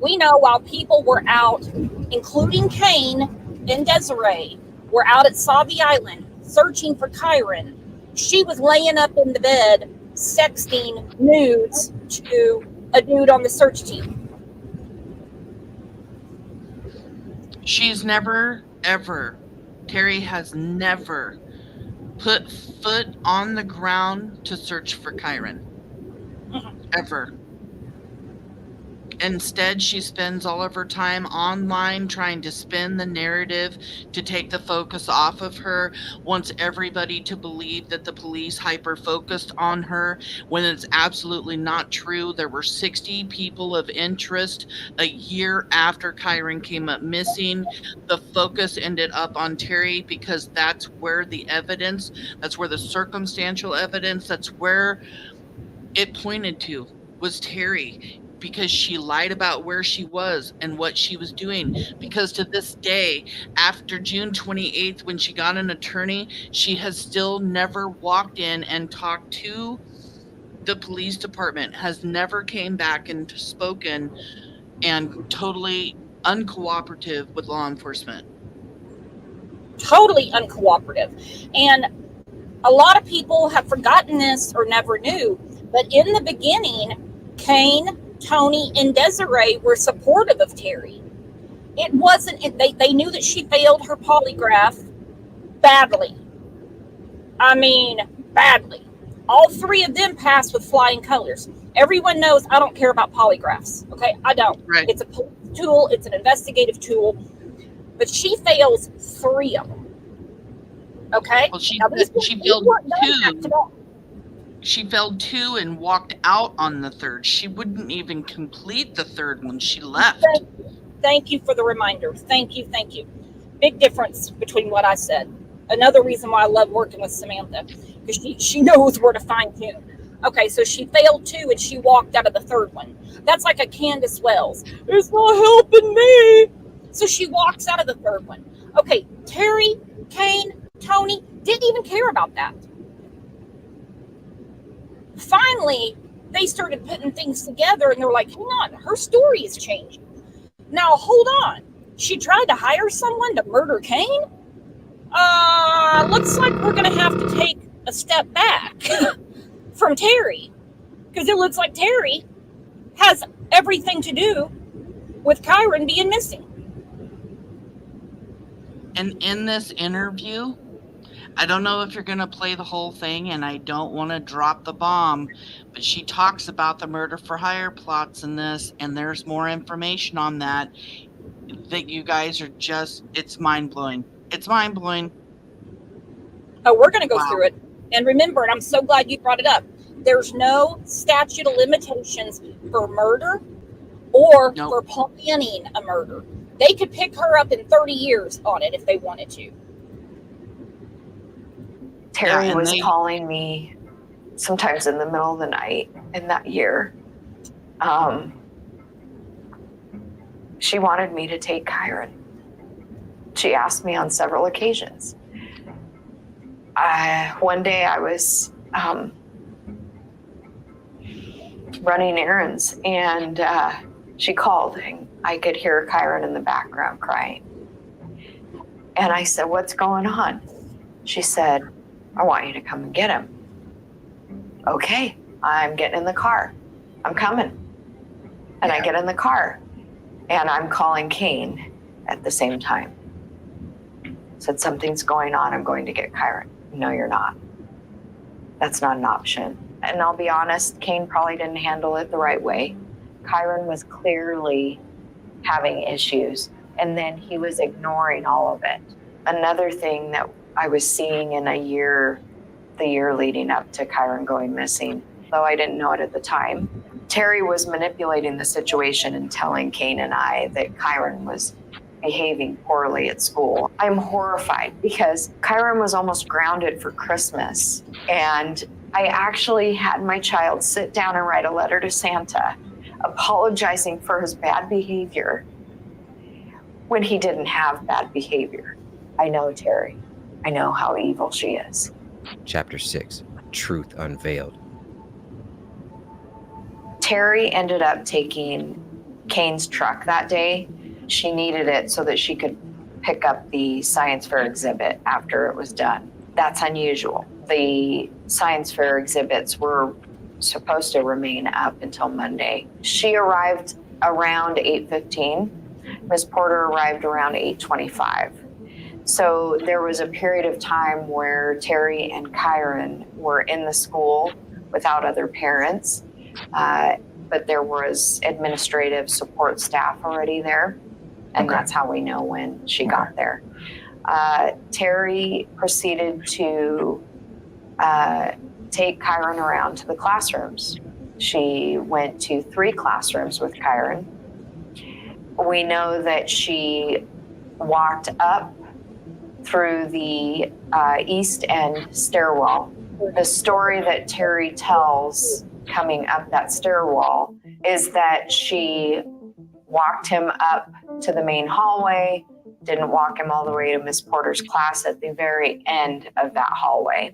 We know while people were out, including Kane and Desiree, were out at Sauvie Island searching for Kyron, she was laying up in the bed sexting nudes to a dude on the search team. She's never, ever, Terry has never put foot on the ground to search for Kyron. Ever. Instead, she spends all of her time online trying to spin the narrative to take the focus off of her, wants everybody to believe that the police hyper-focused on her when it's absolutely not true. There were 60 people of interest a year after Kyron came up missing. The focus ended up on Terry because that's where the evidence, that's where the circumstantial evidence, that's where it pointed to, was Terry. Because she lied about where she was and what she was doing. Because to this day, after June 28th, when she got an attorney, she has still never walked in and talked to the police department, has never came back and spoken, and totally uncooperative with law enforcement. Totally uncooperative. And a lot of people have forgotten this or never knew, but in the beginning, Kane, Tony, and Desiree were supportive of Terry. It wasn't, they knew that she failed her polygraph badly. I mean, badly. All three of them passed with flying colors. Everyone knows I don't care about polygraphs. Okay, I don't. Right. It's a tool, it's an investigative tool. But she fails 3 of them. Okay? Well, she Now, these failed people weren't done 2. that today. She failed 2 and walked out on the 3rd. She wouldn't even complete the 3rd one. She left. Thank you for the reminder. Thank you. Big difference between what I said. Another reason why I love working with Samantha, because she knows where to fine tune. Okay, so she failed 2 and she walked out of the 3rd one. That's like a Candace Wells. It's not helping me. So she walks out of the 3rd one. Okay, Terry, Kane, Tony didn't even care about that. Finally, they started putting things together and they're like, hang on, her story is changing. Now, hold on. She tried to hire someone to murder Kane? Looks like we're going to have to take a step back from Terry. Because it looks like Terry has everything to do with Kyron being missing. And in this interview, I don't know if you're going to play the whole thing, and I don't want to drop the bomb, but she talks about the murder for hire plots in this, and there's more information on that you guys are just, it's mind-blowing. It's mind-blowing. Oh, we're going to go through it. And remember, and I'm so glad you brought it up, there's no statute of limitations for murder or for planning a murder. They could pick her up in 30 years on it if they wanted to. Terry was calling me sometimes in the middle of the night in that year. She wanted me to take Kyron. She asked me on several occasions. One day I was running errands and she called and I could hear Kyron in the background crying. And I said, what's going on? She said, I want you to come and get him. Okay, I'm getting in the car. I'm coming. And I get in the car and I'm calling Kane at the same time. Said, something's going on. I'm going to get Kyron. No, you're not. That's not an option. And I'll be honest, Kane probably didn't handle it the right way. Kyron was clearly having issues, and then he was ignoring all of it. Another thing that I was seeing in the year leading up to Kyron going missing, though I didn't know it at the time, Terry was manipulating the situation and telling Kane and I that Kyron was behaving poorly at school. I'm horrified because Kyron was almost grounded for Christmas, and I actually had my child sit down and write a letter to Santa apologizing for his bad behavior when he didn't have bad behavior. I know Terry. I know how evil she is. Chapter 6, Truth Unveiled. Terry ended up taking Kane's truck that day. She needed it so that she could pick up the science fair exhibit after it was done. That's unusual. The science fair exhibits were supposed to remain up until Monday. She arrived around 8:15. Ms. Porter arrived around 8:25. So there was a period of time where Terry and Kyron were in the school without other parents, but there was administrative support staff already there, and that's how we know when she got there. Terry proceeded to take Kyron around to the classrooms. She went to 3 classrooms with Kyron. We know that she walked up through the east end stairwell. The story that Terry tells coming up that stairwell is that she walked him up to the main hallway, didn't walk him all the way to Miss Porter's class at the very end of that hallway,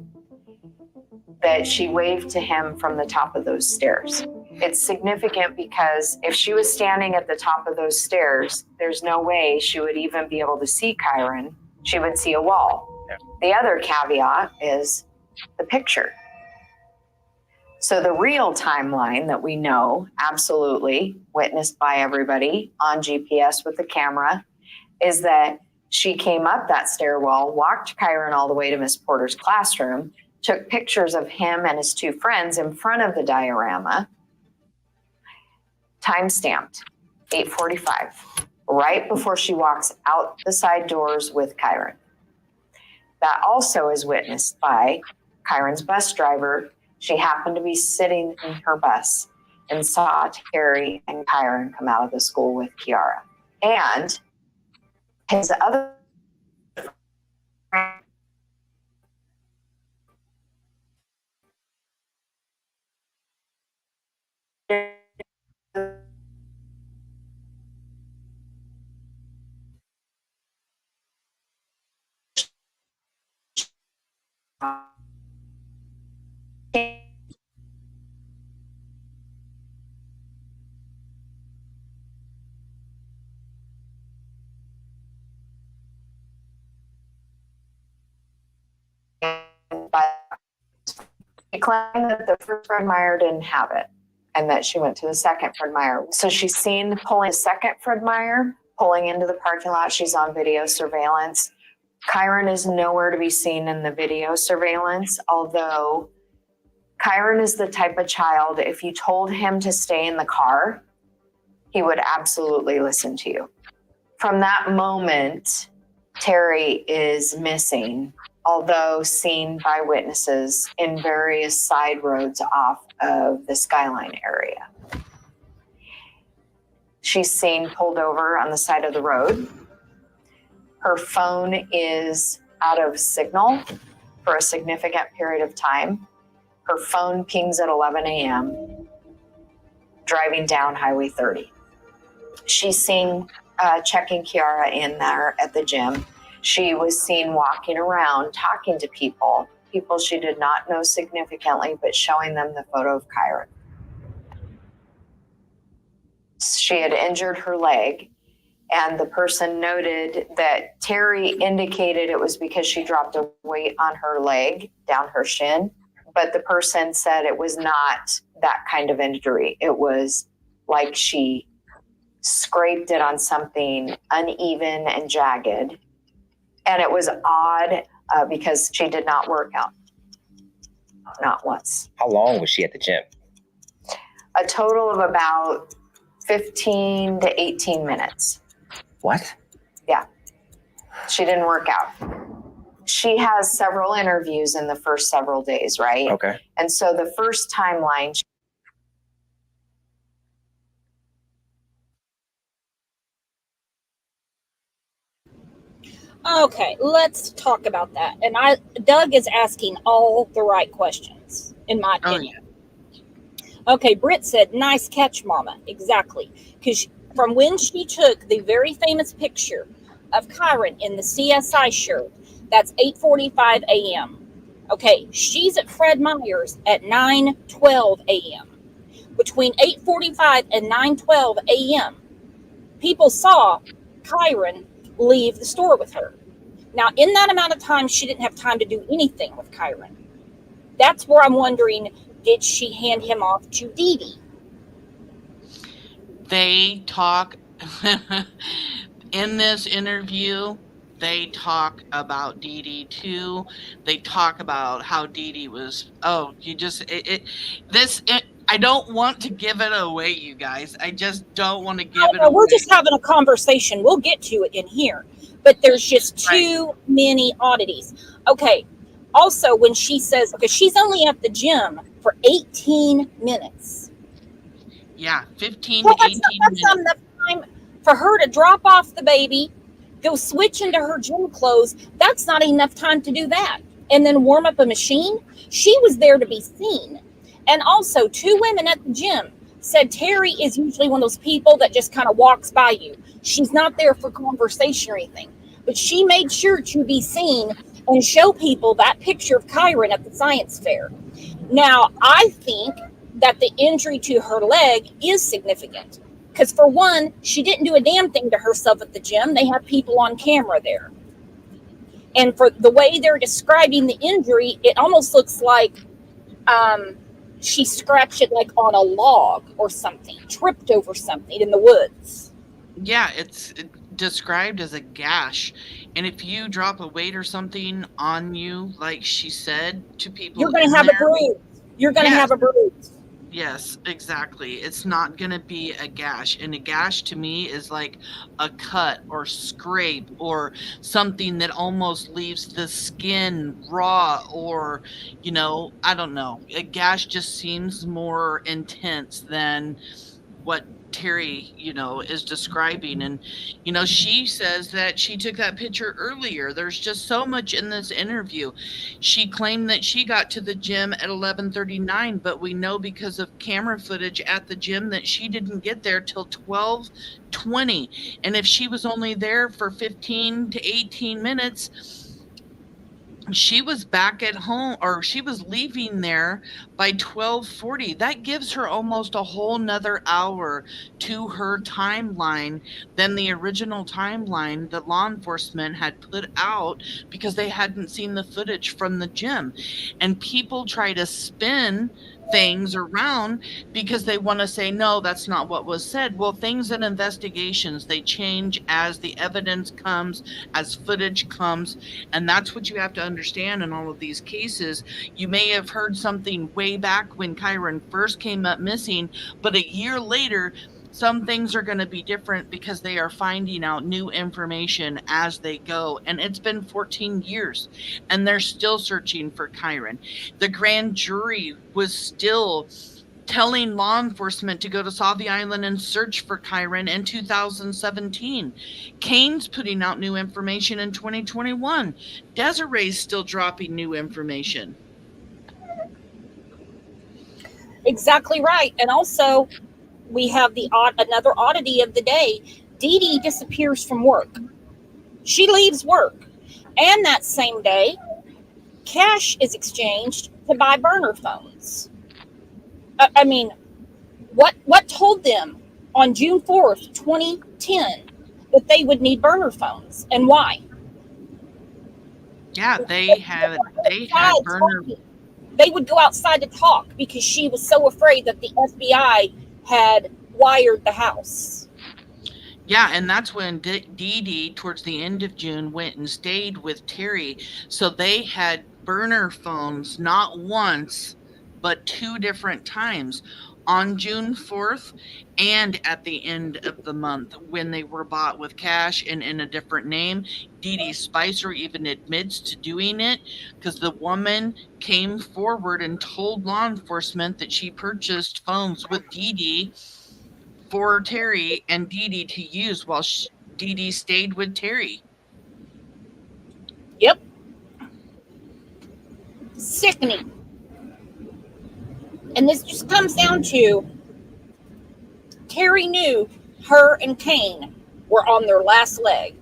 that she waved to him from the top of those stairs. It's significant because if she was standing at the top of those stairs, there's no way she would even be able to see Kyron. She would see a wall. Yeah. The other caveat is the picture. So the real timeline that we know, absolutely witnessed by everybody on GPS with the camera, is that she came up that stairwell, walked Kyron all the way to Miss Porter's classroom, took pictures of him and his 2 friends in front of the diorama, time-stamped, 8:45, right before she walks out the side doors with Kyron. That also is witnessed by Kyron's bus driver, She happened to be sitting in her bus and saw Terry and Kyron come out of the school with Kiara. And his other She claimed that the first Fred Meyer didn't have it and that she went to the second Fred Meyer. So she's seen pulling the second Fred Meyer, pulling into the parking lot. She's on video surveillance. Kyron is nowhere to be seen in the video surveillance, although Kyron is the type of child, if you told him to stay in the car, he would absolutely listen to you. From that moment, Terry is missing, although seen by witnesses in various side roads off of the Skyline area. She's seen pulled over on the side of the road. Her phone is out of signal for a significant period of time. Her phone pings at 11 a.m. driving down Highway 30. She's seen checking Kiara in there at the gym. She was seen walking around, talking to people she did not know significantly, but showing them the photo of Kyron. She had injured her leg, and the person noted that Terry indicated it was because she dropped a weight on her leg, down her shin, but the person said it was not that kind of injury. It was like she scraped it on something uneven and jagged. And it was odd because she did not work out. Not once. How long was she at the gym? A total of about 15 to 18 minutes. What? Yeah. She didn't work out. She has several interviews in the first several days, right? Okay. And so the first timeline, Okay, let's talk about that. And Doug is asking all the right questions, in my opinion. Okay, Britt said, nice catch, Mama. Exactly. Because from when she took the very famous picture of Kyron in the CSI shirt, that's 8:45 a.m. Okay, she's at Fred Meyer's at 9:12 a.m. Between 8:45 and 9:12 a.m., people saw Kyron leave the store with her. Now, in that amount of time, she didn't have time to do anything with Kyron. That's where I'm wondering, did she hand him off to Dee Dee? They talk in this interview. They talk about Dee Dee too. They talk about how Dee Dee was. Oh, you just I don't want to give it away, you guys. I just don't want to give it away. We're just having a conversation. We'll get to it in here. But there's just too many oddities. Okay. Also, when she says, okay, she's only at the gym for 18 minutes. Yeah, 15 to 18 minutes. That's not enough time for her to drop off the baby, go switch into her gym clothes. That's not enough time to do that. And then warm up a machine. She was there to be seen. And also, two women at the gym said Terry is usually one of those people that just kind of walks by you. She's not there for conversation or anything. But she made sure to be seen and show people that picture of Kyron at the science fair. Now, I think that the injury to her leg is significant. Because for one, she didn't do a damn thing to herself at the gym. They have people on camera there. And for the way they're describing the injury, it almost looks like she scratched it like on a log or something, tripped over something in the woods. Yeah, it's described as a gash. And if you drop a weight or something on you, like she said to people, you're going to have a bruise. You're going to have a bruise. Yes, exactly. It's not going to be a gash. And a gash to me is like a cut or scrape or something that almost leaves the skin raw or, I don't know. A gash just seems more intense than what Terry, is describing. And, she says that she took that picture earlier. There's just so much in this interview. She claimed that she got to the gym at 11:39, but we know because of camera footage at the gym that she didn't get there till 12:20. And if she was only there for 15 to 18 minutes, she was back at home, or she was leaving there by 12:40. That gives her almost a whole nother hour to her timeline than the original timeline that law enforcement had put out, because they hadn't seen the footage from the gym. And people try to spin things around because they want to say, no, that's not what was said. Well, things in investigations, they change as the evidence comes, as footage comes, and that's what you have to understand in all of these cases. You may have heard something way back when Kyron first came up missing, but a year later, some things are going to be different because they are finding out new information as they go. And it's been 14 years and they're still searching for Kyron. The grand jury was still telling law enforcement to go to Sauvie Island and search for Kyron in 2017. Kane's putting out new information in 2021. Desiree's still dropping new information. Exactly right. And also, we have another oddity of the day. Dee Dee disappears from work. She leaves work. And that same day, cash is exchanged to buy burner phones. I mean, what told them on June 4th, 2010, that they would need burner phones, and why? Yeah, they had burner. They would go outside to talk because she was so afraid that the FBI had wired the house. Yeah, and that's when Dee Dee, towards the end of June, went and stayed with Terry. So they had burner phones not once, but 2 different times, on June 4th and at the end of the month, when they were bought with cash and in a different name. Dee Dee Spicer even admits to doing it because the woman came forward and told law enforcement that she purchased phones with Dee Dee for Terry and Dee Dee to use while Dee Dee stayed with Terry. Yep. Sickening. And this just comes down to Terry knew her and Kane were on their last leg.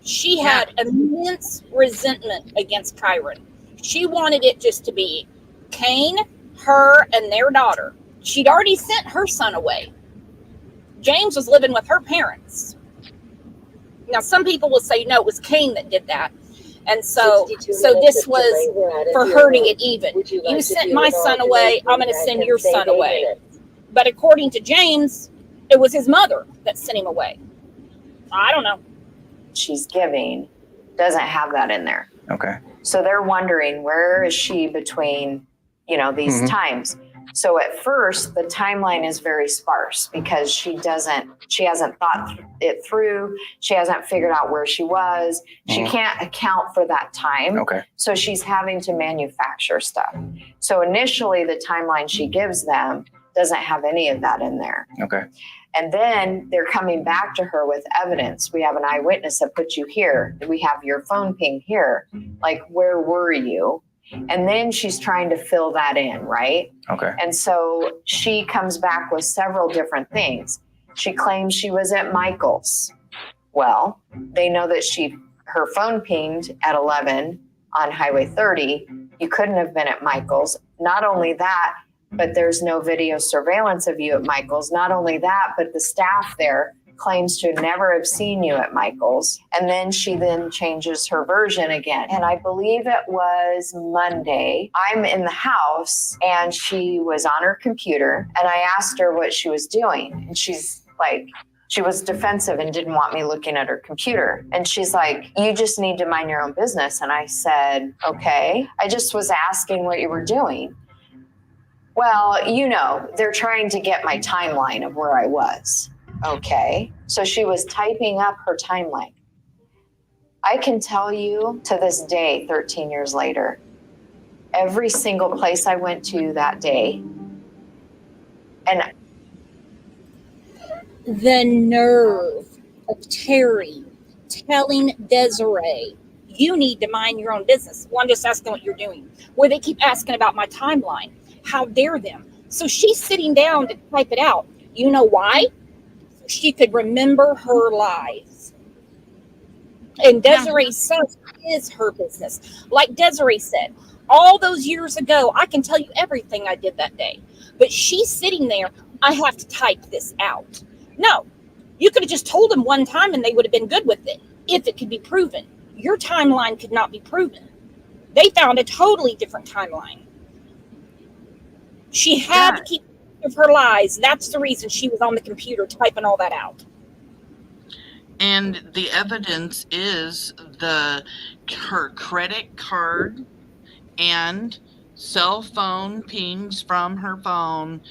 She had immense resentment against Kyron. She wanted it just to be Kane, her, and their daughter. She'd already sent her son away. James was living with her parents. Now, some people will say, no, it was Kane that did that. And so this was for hurting it even. You sent my son away, I'm going to send your son away. But according to James, it was his mother that sent him away. I don't know. She's giving doesn't have that in there. Okay. So they're wondering, where is she between, these times? So at first, the timeline is very sparse because she hasn't thought it through. She hasn't figured out where she was. She can't account for that time. Okay. So she's having to manufacture stuff. So initially, the timeline she gives them doesn't have any of that in there. Okay. And then they're coming back to her with evidence. We have an eyewitness that put you here. We have your phone ping here. Like, where were you? And then she's trying to fill that in, right? Okay. And so she comes back with several different things. She claims she was at Michael's. Well, they know that her phone pinged at 11 on Highway 30. You couldn't have been at Michael's. Not only that, but there's no video surveillance of you at Michael's. Not only that, but the staff there claims to never have seen you at Michael's. And then she changes her version again. And I believe it was Monday. I'm in the house and she was on her computer and I asked her what she was doing. And she's like, she was defensive and didn't want me looking at her computer. And she's like, you just need to mind your own business. And I said, okay. I just was asking what you were doing. Well, you know, they're trying to get my timeline of where I was. Okay. So she was typing up her timeline. I can tell you to this day, 13 years later, every single place I went to that day, and The nerve of Terry telling Desiree, you need to mind your own business. Well, I'm just asking what you're doing. Where they keep asking about my timeline. How dare them? So she's sitting down to type it out. You know why? So she could remember her lies. And Desiree says it is her business. Like Desiree said, all those years ago, I can tell you everything I did that day. But she's sitting there, I have to type this out. No, you could have just told them one time and they would have been good with it if it could be proven. Your timeline could not be proven. They found a totally different timeline. She had to keep of her lies. That's the reason she was on the computer typing all that out. And the evidence is her credit card and cell phone pings from her phone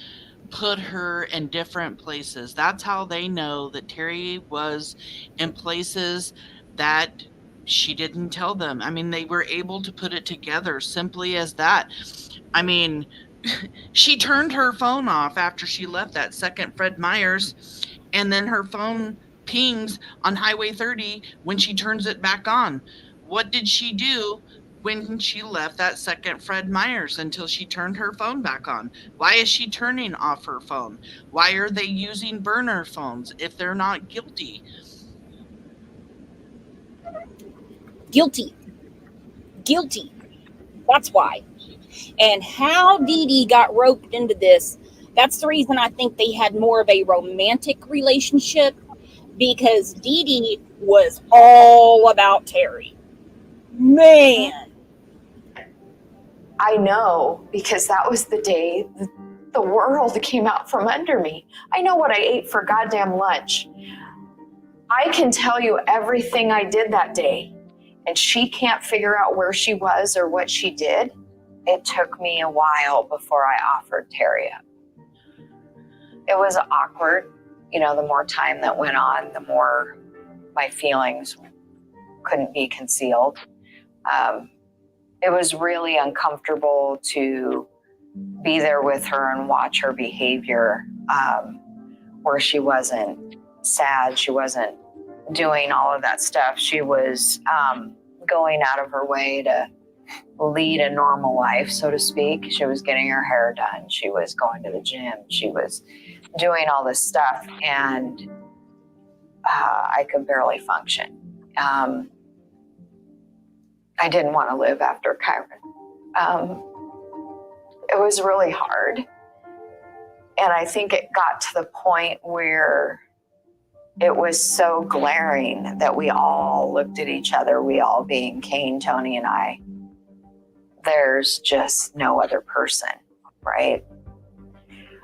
put her in different places. That's how they know that Terry was in places that she didn't tell them. I mean, they were able to put it together simply as that. I mean, she turned her phone off after she left that second Fred Meyers, and then her phone pings on Highway 30 when she turns it back on. What did she do when she left that second Fred Meyers until she turned her phone back on? Why is she turning off her phone? Why are they using burner phones if they're not guilty? Guilty. That's why. And how Dee Dee got roped into this, that's the reason I think they had more of a romantic relationship, because Dee Dee was all about Terry. Man. I know, because that was the day the world came out from under me. I know what I ate for goddamn lunch. I can tell you everything I did that day, and she can't figure out where she was or what she did. It took me a while before I offered Terry up. It was awkward. You know, the more time that went on, the more my feelings couldn't be concealed. It was really uncomfortable to be there with her and watch her behavior, where she wasn't sad, she wasn't doing all of that stuff. She was going out of her way to lead a normal life, so to speak. She was getting her hair done. She was going to the gym. She was doing all this stuff, and I could barely function. I didn't want to live after Kyron. It was really hard. And I think it got to the point where it was so glaring that we all looked at each other, we all being Kane, Tony, and I. There's just no other person, right?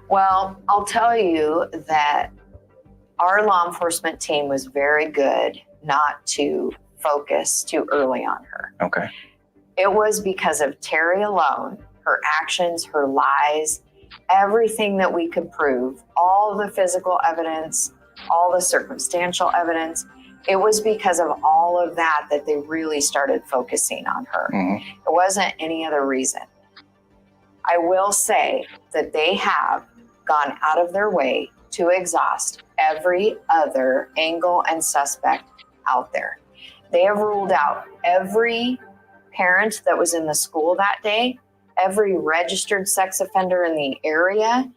Well, I'll tell you that our law enforcement team was very good not to focus too early on her. Okay. It was because of Terry alone, her actions, her lies, everything that we could prove, all the physical evidence, all the circumstantial evidence. It was because of all of that that they really started focusing on her. Mm-hmm. It wasn't any other reason. I will say that they have gone out of their way to exhaust every other angle and suspect out there. They have ruled out every parent that was in the school that day, every registered sex offender in the area,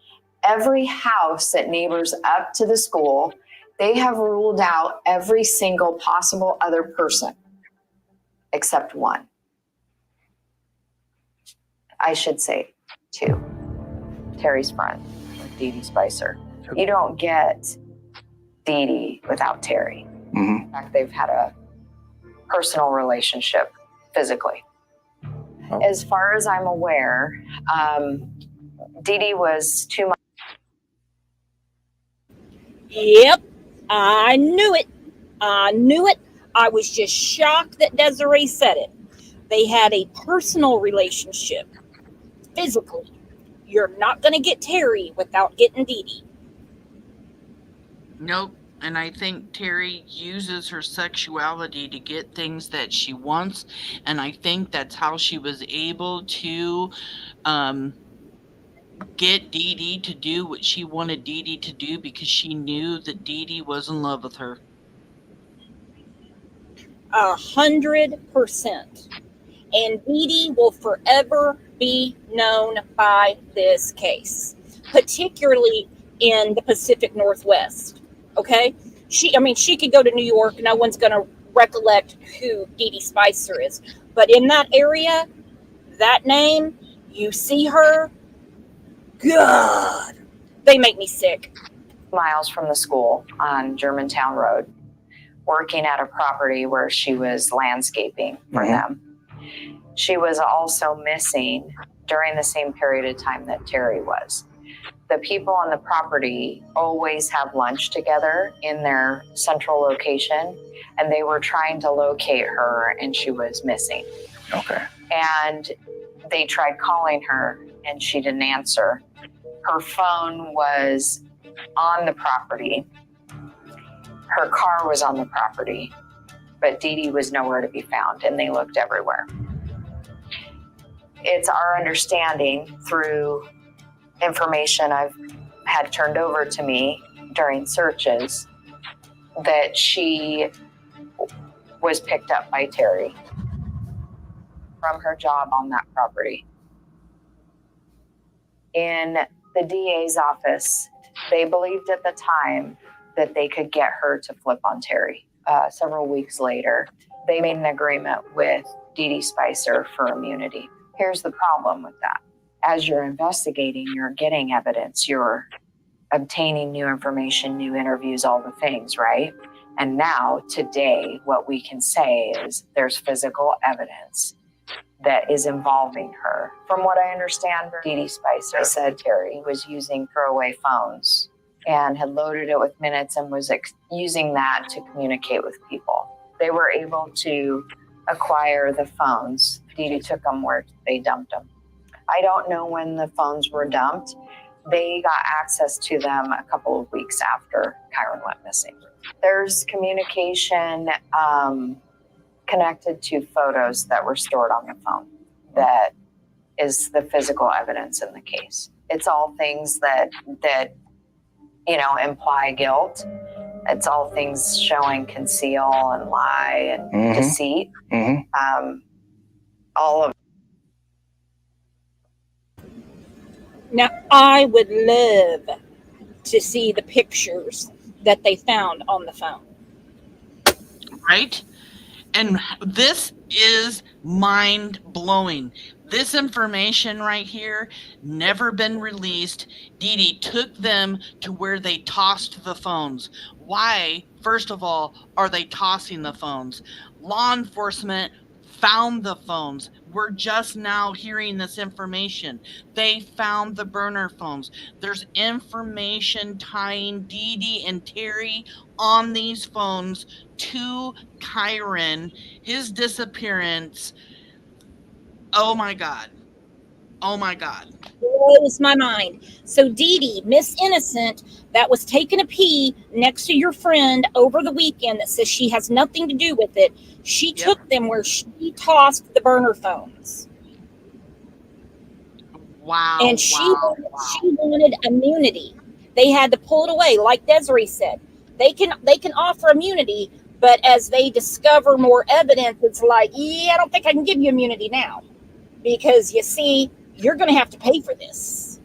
every house that neighbors up to the school. They have ruled out every single possible other person except one. I should say two. Terry's friend, Dee Dee Spicer. You don't get Dee Dee without Terry. Mm-hmm. In fact, they've had a personal relationship physically. Oh. As far as I'm aware, Dee Dee was 2 months. Yep, I knew it. I was just shocked that Desiree said it. They had a personal relationship, physically. You're not going to get Terry without getting Dee Dee. Nope. And I think Terry uses her sexuality to get things that she wants. And I think that's how she was able to get Dee Dee to do what she wanted Dee Dee to do, because she knew that Dee Dee was in love with her. 100%. And Dee Dee will forever be known by this case, particularly in the Pacific Northwest. Okay? She could go to New York. No one's going to recollect who Dee Dee Spicer is. But in that area, that name, you see her, God, they make me sick. Miles from the school on Germantown Road, working at a property where she was landscaping for them. She was also missing during the same period of time that Terry was. The people on the property always have lunch together in their central location, and they were trying to locate her, and she was missing. Okay. And they tried calling her, and she didn't answer. Her phone was on the property. Her car was on the property, but Dee Dee was nowhere to be found, and they looked everywhere. It's our understanding through information I've had turned over to me during searches that she was picked up by Terry from her job on that property. In the DA's office, they believed at the time that they could get her to flip on Terry. Several weeks later, they made an agreement with Dee Dee Spicer for immunity. Here's the problem with that. As you're investigating, you're getting evidence, you're obtaining new information, new interviews, all the things, right? And now, today, what we can say is there's physical evidence that is involving her. From what I understand, Dee Dee Spicer said Terry was using throwaway phones and had loaded it with minutes and was using that to communicate with people. They were able to acquire the phones. Dee Dee took them where they dumped them. I don't know when the phones were dumped. They got access to them a couple of weeks after Kyron went missing. There's communication connected to photos that were stored on the phone that is the physical evidence in the case. It's all things that imply guilt. It's all things showing conceal and lie and deceit. All of. Now, I would love to see the pictures that they found on the phone. Right? And this is mind-blowing. This information right here, never been released. Dee Dee took them to where they tossed the phones. Why, first of all, are they tossing the phones? Law enforcement found the phones. We're just now hearing this information. They found the burner phones. There's information tying Dee Dee and Terry on these phones to Kyron, his disappearance. Oh my God. Oh my God. Blows my mind. So Dee Dee, Miss Innocent, that was taking a pee next to your friend over the weekend that says she has nothing to do with it. She took them where she tossed the burner phones. Wow. And she wanted immunity. They had to pull it away, like Desiree said. They can offer immunity, but as they discover more evidence, it's like, I don't think I can give you immunity now. Because you see, you're going to have to pay for this.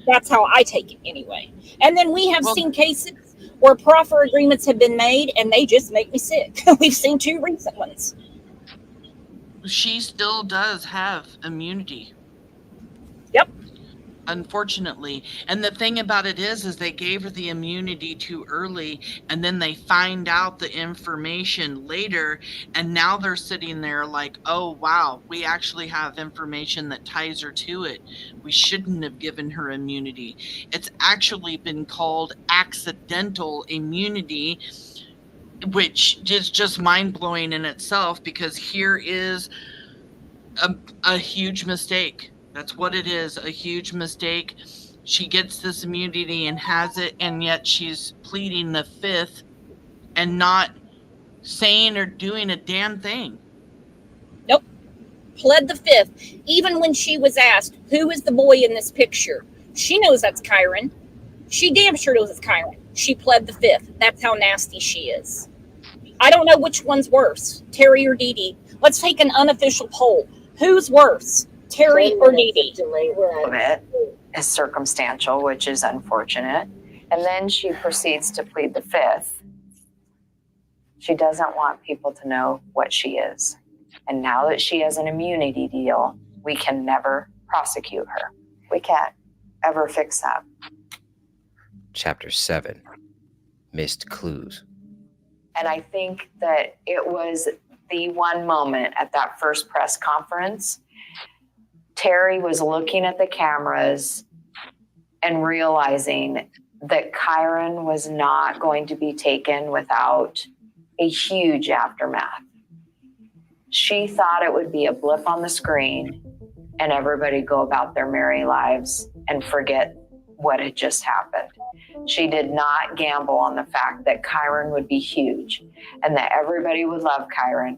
That's how I take it anyway. And then we have seen cases where proffer agreements have been made and they just make me sick. We've seen 2 recent ones. She still does have immunity. Yep. Unfortunately. And the thing about it is they gave her the immunity too early, and then they find out the information later, and now they're sitting there like, oh wow, we actually have information that ties her to it. We shouldn't have given her immunity. It's actually been called accidental immunity, which is just mind-blowing in itself, because here is a huge mistake. That's what it is, a huge mistake. She gets this immunity and has it, and yet she's pleading the fifth and not saying or doing a damn thing. Nope. Pled the fifth. Even when she was asked, who is the boy in this picture? She knows that's Kyron. She damn sure knows it's Kyron. She pled the fifth. That's how nasty she is. I don't know which one's worse, Terry or Dee Dee. Let's take an unofficial poll. Who's worse, Terry or Dee Dee? Of it is circumstantial, which is unfortunate. And then she proceeds to plead the fifth. She doesn't want people to know what she is. And now that she has an immunity deal, we can never prosecute her. We can't ever fix that. Chapter 7. Missed Clues. And I think that it was the one moment at that first press conference, Terry was looking at the cameras and realizing that Kyron was not going to be taken without a huge aftermath. She thought it would be a blip on the screen and everybody go about their merry lives and forget what had just happened. She did not gamble on the fact that Kyron would be huge and that everybody would love Kyron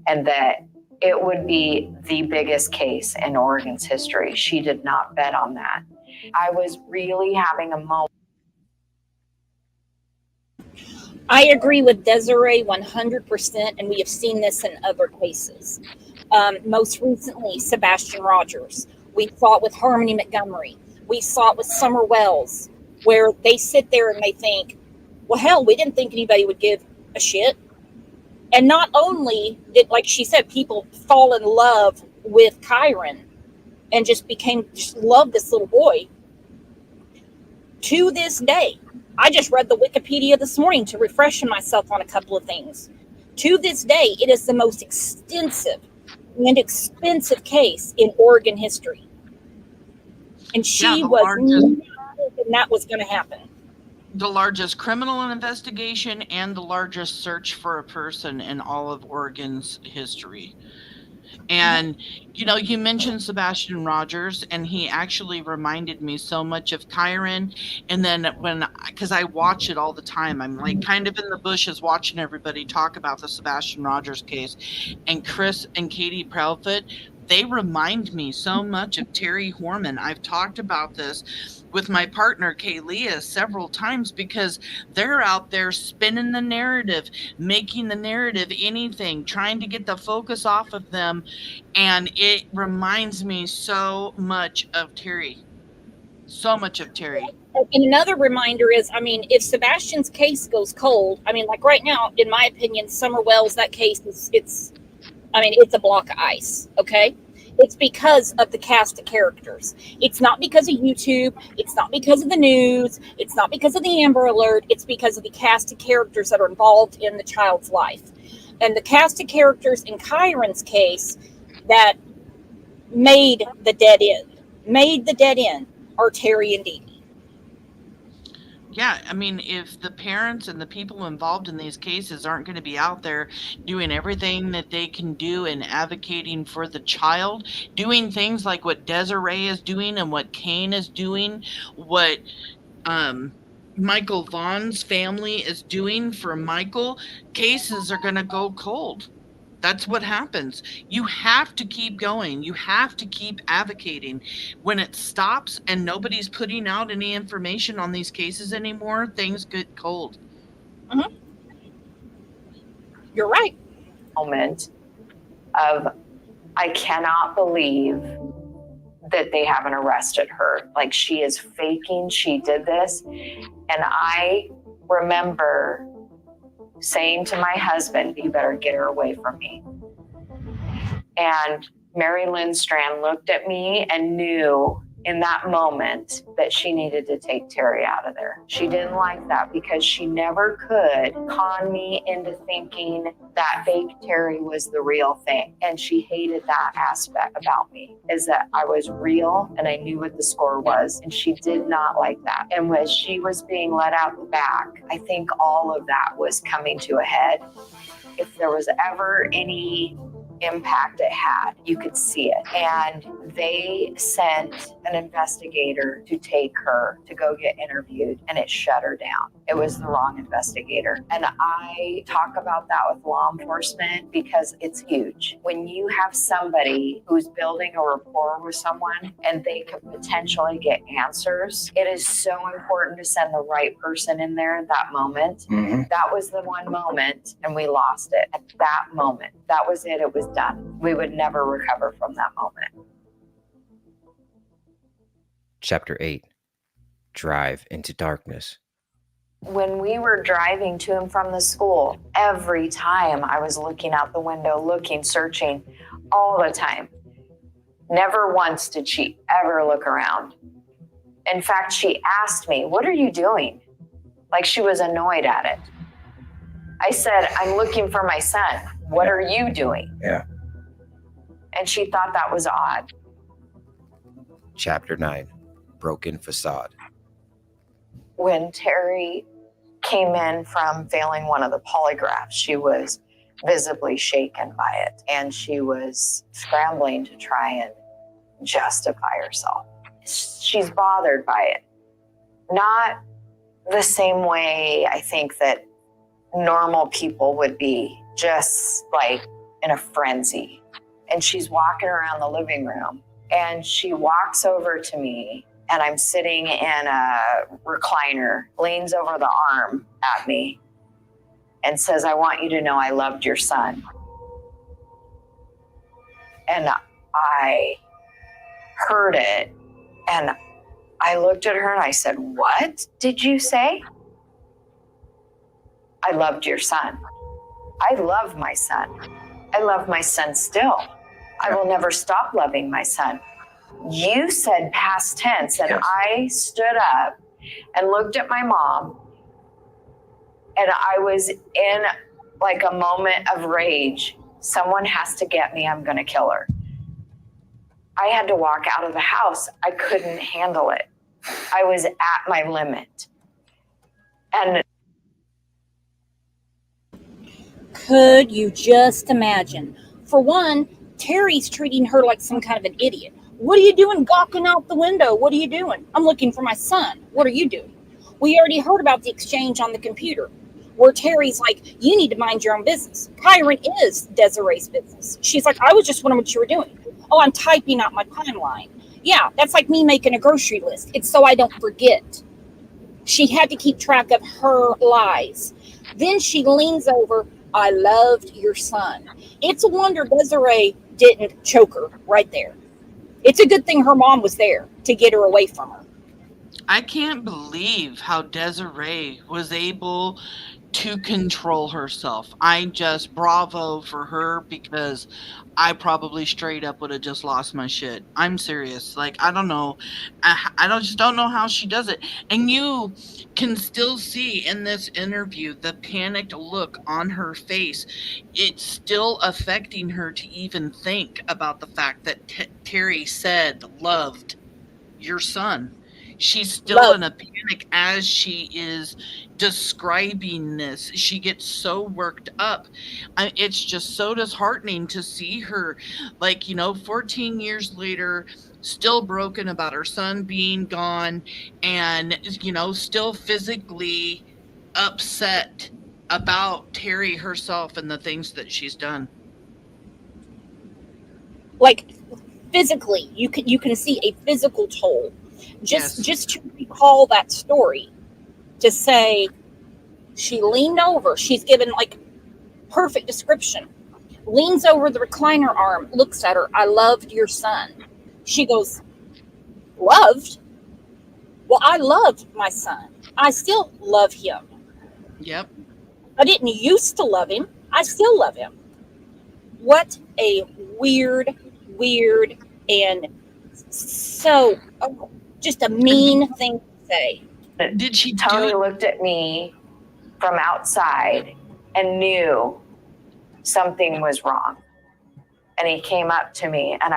and that it would be the biggest case in Oregon's history. She did not bet on that. I was really having a moment. I agree with Desiree 100%, and we have seen this in other cases. Most recently, Sebastian Rogers. We saw it with Harmony Montgomery. We saw it with Summer Wells, where they sit there and they think, well, hell, we didn't think anybody would give a shit. And not only did, like she said, people fall in love with Kyron and just love this little boy. To this day, I just read the Wikipedia this morning to refresh myself on a couple of things. To this day, it is the most extensive and expensive case in Oregon history. And she and that was going to happen. The largest criminal investigation and the largest search for a person in all of Oregon's history. And, you mentioned Sebastian Rogers, and he actually reminded me so much of Kyron. And then because I watch it all the time, I'm like kind of in the bushes watching everybody talk about the Sebastian Rogers case. And Chris and Katie Proudfoot, they remind me so much of Terry Horman. I've talked about this with my partner, Kaylia, several times because they're out there spinning the narrative, making the narrative anything, trying to get the focus off of them. And it reminds me so much of Terry. So much of Terry. And another reminder is, if Sebastian's case goes cold, like right now, in my opinion, Summer Wells, that case it's a block of ice, okay? It's because of the cast of characters. It's not because of YouTube. It's not because of the news. It's not because of the Amber Alert. It's because of the cast of characters that are involved in the child's life. And the cast of characters in Kyron's case that made the dead end are Terry and Dee Dee. Yeah, if the parents and the people involved in these cases aren't going to be out there doing everything that they can do and advocating for the child, doing things like what Desiree is doing and what Kane is doing, what Michael Vaughn's family is doing for Michael, cases are going to go cold. That's what happens. You have to keep going. You have to keep advocating. When it stops and nobody's putting out any information on these cases anymore, things get cold. Mm-hmm. You're right. Moment of, I cannot believe that they haven't arrested her. Like, she is faking she did this. And I remember saying to my husband, you better get her away from me. And Mary Lynn Strand looked at me and knew in that moment that she needed to take Terry out of there. She didn't like that because she never could con me into thinking that fake Terry was the real thing. And she hated that aspect about me, is that I was real and I knew what the score was. And she did not like that. And when she was being let out the back, I think all of that was coming to a head. If there was ever any impact it had. You could see it. And they sent an investigator to take her to go get interviewed, and it shut her down. It was the wrong investigator. And I talk about that with law enforcement because it's huge. When you have somebody who's building a rapport with someone and they could potentially get answers, it is so important to send the right person in there at that moment. That was the one moment, and we lost it at that moment. That was it. It was done. We would never recover from that moment. Chapter 8. Drive into Darkness. When we were driving to and from the school, every time I was looking out the window, looking, searching, all the time. Never once did she ever look around. In fact, she asked me, "What are you doing?" Like she was annoyed at it. I said, "I'm looking for my son. What are you doing?" Yeah. And she thought that was odd. Chapter 9. Broken Facade. When Terry came in from failing one of the polygraphs, she was visibly shaken by it, and she was scrambling to try and justify herself. She's bothered by it. Not the same way I think that normal people would be, just like in a frenzy. And she's walking around the living room, and she walks over to me, and I'm sitting in a recliner, leans over the arm at me and says, "I want you to know I loved your son." And I heard it, and I looked at her and I said, "What did you say?" "I loved your son. I love my son. I love my son still. I will never stop loving my son." You said past tense, and I stood up and looked at my mom, and I was in like a moment of rage. Someone has to get me. I'm going to kill her. I had to walk out of the house. I couldn't handle it. I was at my limit. And could you just imagine? For one, Terry's treating her like some kind of an idiot. "What are you doing gawking out the window? What are you doing?" "I'm looking for my son." "What are you doing?" We already heard about the exchange on the computer where Terry's like, "You need to mind your own business." Kyron is Desiree's business. She's like, "I was just wondering what you were doing." "Oh, I'm typing out my timeline." Yeah, that's like me making a grocery list. It's so I don't forget. She had to keep track of her lies. Then she leans over, "I loved your son." It's a wonder Desiree didn't choke her right there. It's a good thing her mom was there to get her away from her. I can't believe how Desiree was able to control herself. I just bravo for her, because I probably straight up would have just lost my shit. I'm serious. Like, I don't know. I just don't know how she does it. And you can still see in this interview the panicked look on her face. It's still affecting her to even think about the fact that Terry said loved your son. She's still in a panic as she is describing this. She gets so worked up. It's just so disheartening to see her, like, 14 years later, still broken about her son being gone, and, still physically upset about Terry herself and the things that she's done. Like, physically, you can see a physical toll. Just to recall that story, to say she leaned over, she's given like perfect description, leans over the recliner arm, looks at her, "I loved your son." She goes, "Loved? Well, I loved my son. I still love him. Yep. I didn't used to love him. I still love him." What a weird, and so just a mean thing to say. Did she Tony looked at me from outside and knew something was wrong. And he came up to me and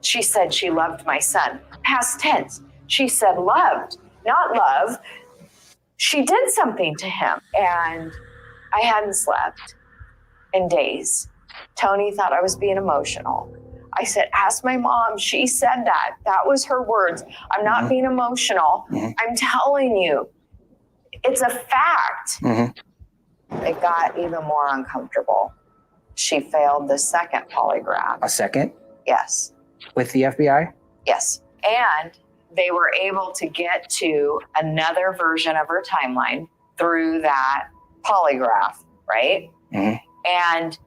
she said she loved my son. Past tense. She said loved, not love. She did something to him. And I hadn't slept in days. Tony thought I was being emotional. I said, ask my mom. She said that. That was her words. I'm not being emotional. I'm telling you, it's a fact. It got even more uncomfortable. She failed the second polygraph. A second? Yes. With the FBI? Yes. And they were able to get to another version of her timeline through that polygraph, right? And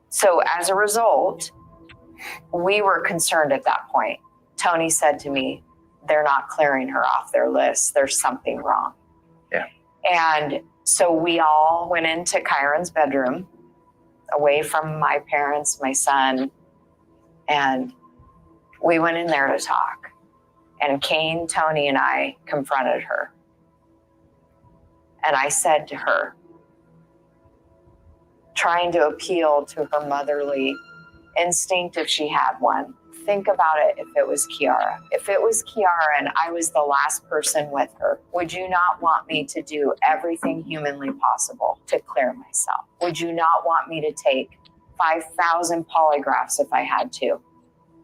so as a result, we were concerned at that point. Tony said to me, they're not clearing her off their list. There's something wrong. Yeah. And so we all went into Kyron's bedroom, away from my parents, my son, and we went in there to talk. And Kane, Tony, and I confronted her. And I said to her, trying to appeal to her motherly instinct if she had one, think about it if it was Kiara. If it was Kiara and I was the last person with her, would you not want me to do everything humanly possible to clear myself? Would you not want me to take 5,000 polygraphs if I had to?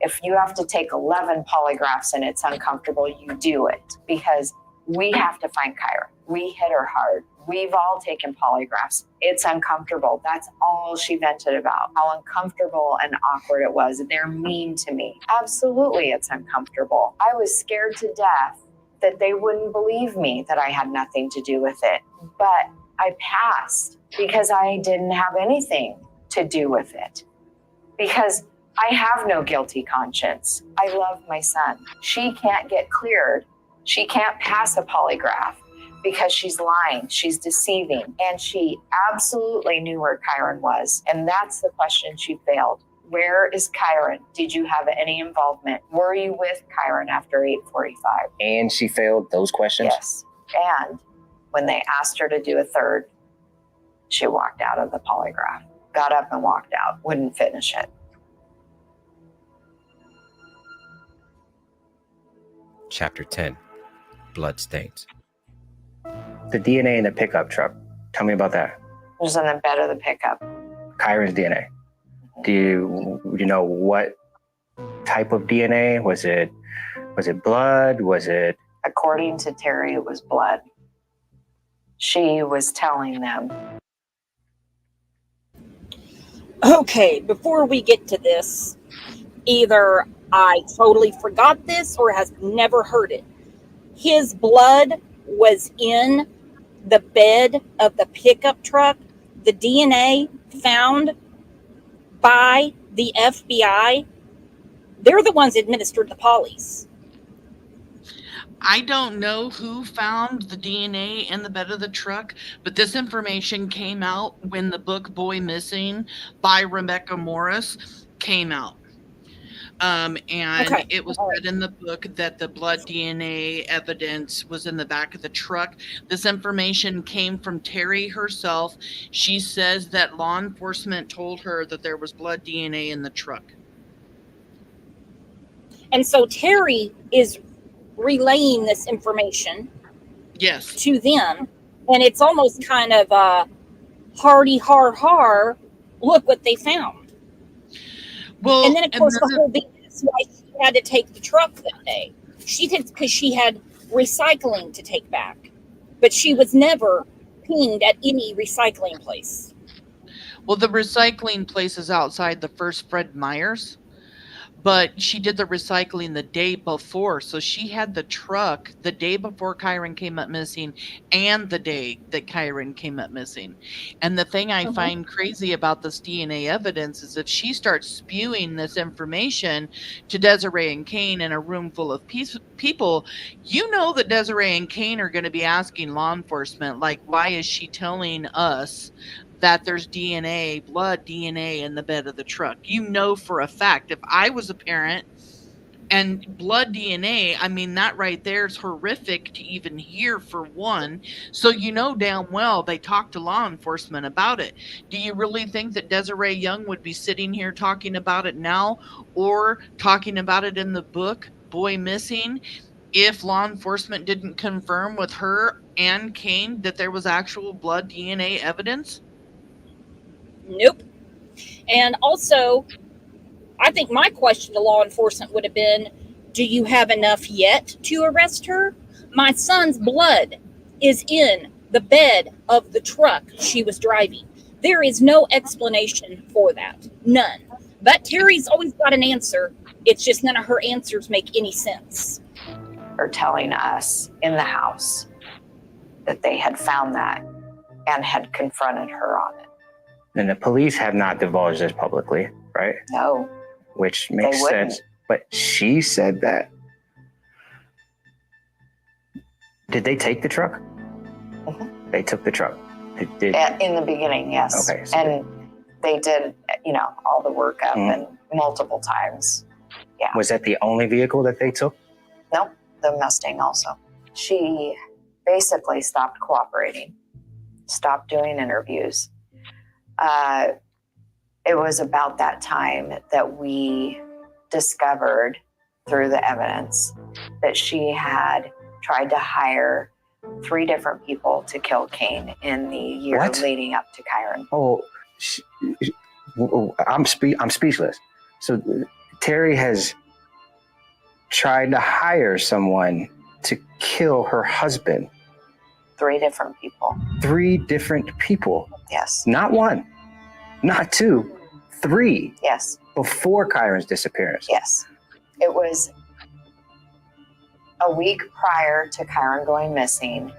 If you have to take 11 polygraphs and it's uncomfortable, you do it, because we have to find Kyra. We hit her hard. We've all taken polygraphs. It's uncomfortable. That's all she vented about, how uncomfortable and awkward it was. They're mean to me. Absolutely, it's uncomfortable. I was scared to death that they wouldn't believe me, that I had nothing to do with it. But I passed because I didn't have anything to do with it. Because I have no guilty conscience. I love my son. She can't get cleared. She can't pass a polygraph because she's lying, she's deceiving, and she absolutely knew where Kyron was. And that's the question she failed. Where is Kyron? Did you have any involvement? Were you with Kyron after 8:45? And she failed those questions? Yes. And when they asked her to do a third, she walked out of the polygraph, got up and walked out, wouldn't finish it. Chapter 10. Bloodstains. The DNA in the pickup truck. Tell me about that. It was in the bed of the pickup. Kyron's DNA. Do you know what type of DNA? Was it blood? Was it? According to Terry, it was blood. She was telling them. Okay, before we get to this, either I totally forgot this or has never heard it. His blood was in the bed of the pickup truck. The DNA found by the FBI, they're the ones that administered the polys. I don't know who found the DNA in the bed of the truck, but this information came out when the book Boy Missing by Rebecca Morris came out. And Okay. it was said in the book that the blood DNA evidence was in the back of the truck. This information came from Terry herself. She says that law enforcement told her that there was blood DNA in the truck. And so Terry is relaying this information Yes. to them. And it's almost kind of a hardy har, look what they found. Well, And then, of course, the whole thing is why she had to take the truck that day. She did because she had recycling to take back. But she was never pinged at any recycling place. Well, the recycling place is outside the first Fred Meyer's, but she did the recycling the day before. So she had the truck the day before Kyron came up missing and the day that Kyron came up missing. And the thing I find crazy about this DNA evidence is if she starts spewing this information to Desiree and Kane in a room full of people, you know that Desiree and Kane are going to be asking law enforcement, like, why is she telling us that there's DNA, blood DNA in the bed of the truck? You know for a fact. If I was a parent and blood DNA, I mean, that right there is horrific to even hear, for one. So you know damn well they talked to law enforcement about it. Do you really think that Desiree Young would be sitting here talking about it now or talking about it in the book, Boy Missing, if law enforcement didn't confirm with her and Kane that there was actual blood DNA evidence? Nope. And also, I think my question to law enforcement would have been, do you have enough yet to arrest her? My son's blood is in the bed of the truck she was driving. There is no explanation for that. None. But Terry's always got an answer. It's just none of her answers make any sense. Or telling us in the house that they had found that and had confronted her on it. And the police have not divulged this publicly, right? No. Which makes They wouldn't. sense. But she said that. Did they take the truck? Mhm. They took the truck. Did, In the beginning, yes. Okay, so and they did, all the workup and multiple times. Yeah. was that the only vehicle that they took? Nope, the Mustang also. She basically stopped cooperating, stopped doing interviews. It was about that time that we discovered through the evidence that she had tried to hire 3 different people to kill Kane in the year What? leading up to Kyron. Oh, I'm speechless. So Terry has tried to hire someone to kill her husband. 3 different people. 3 different people. Yes. Not 1, not 2, 3. Yes. Before Kyron's disappearance. Yes. It was a week prior to Kyron going missing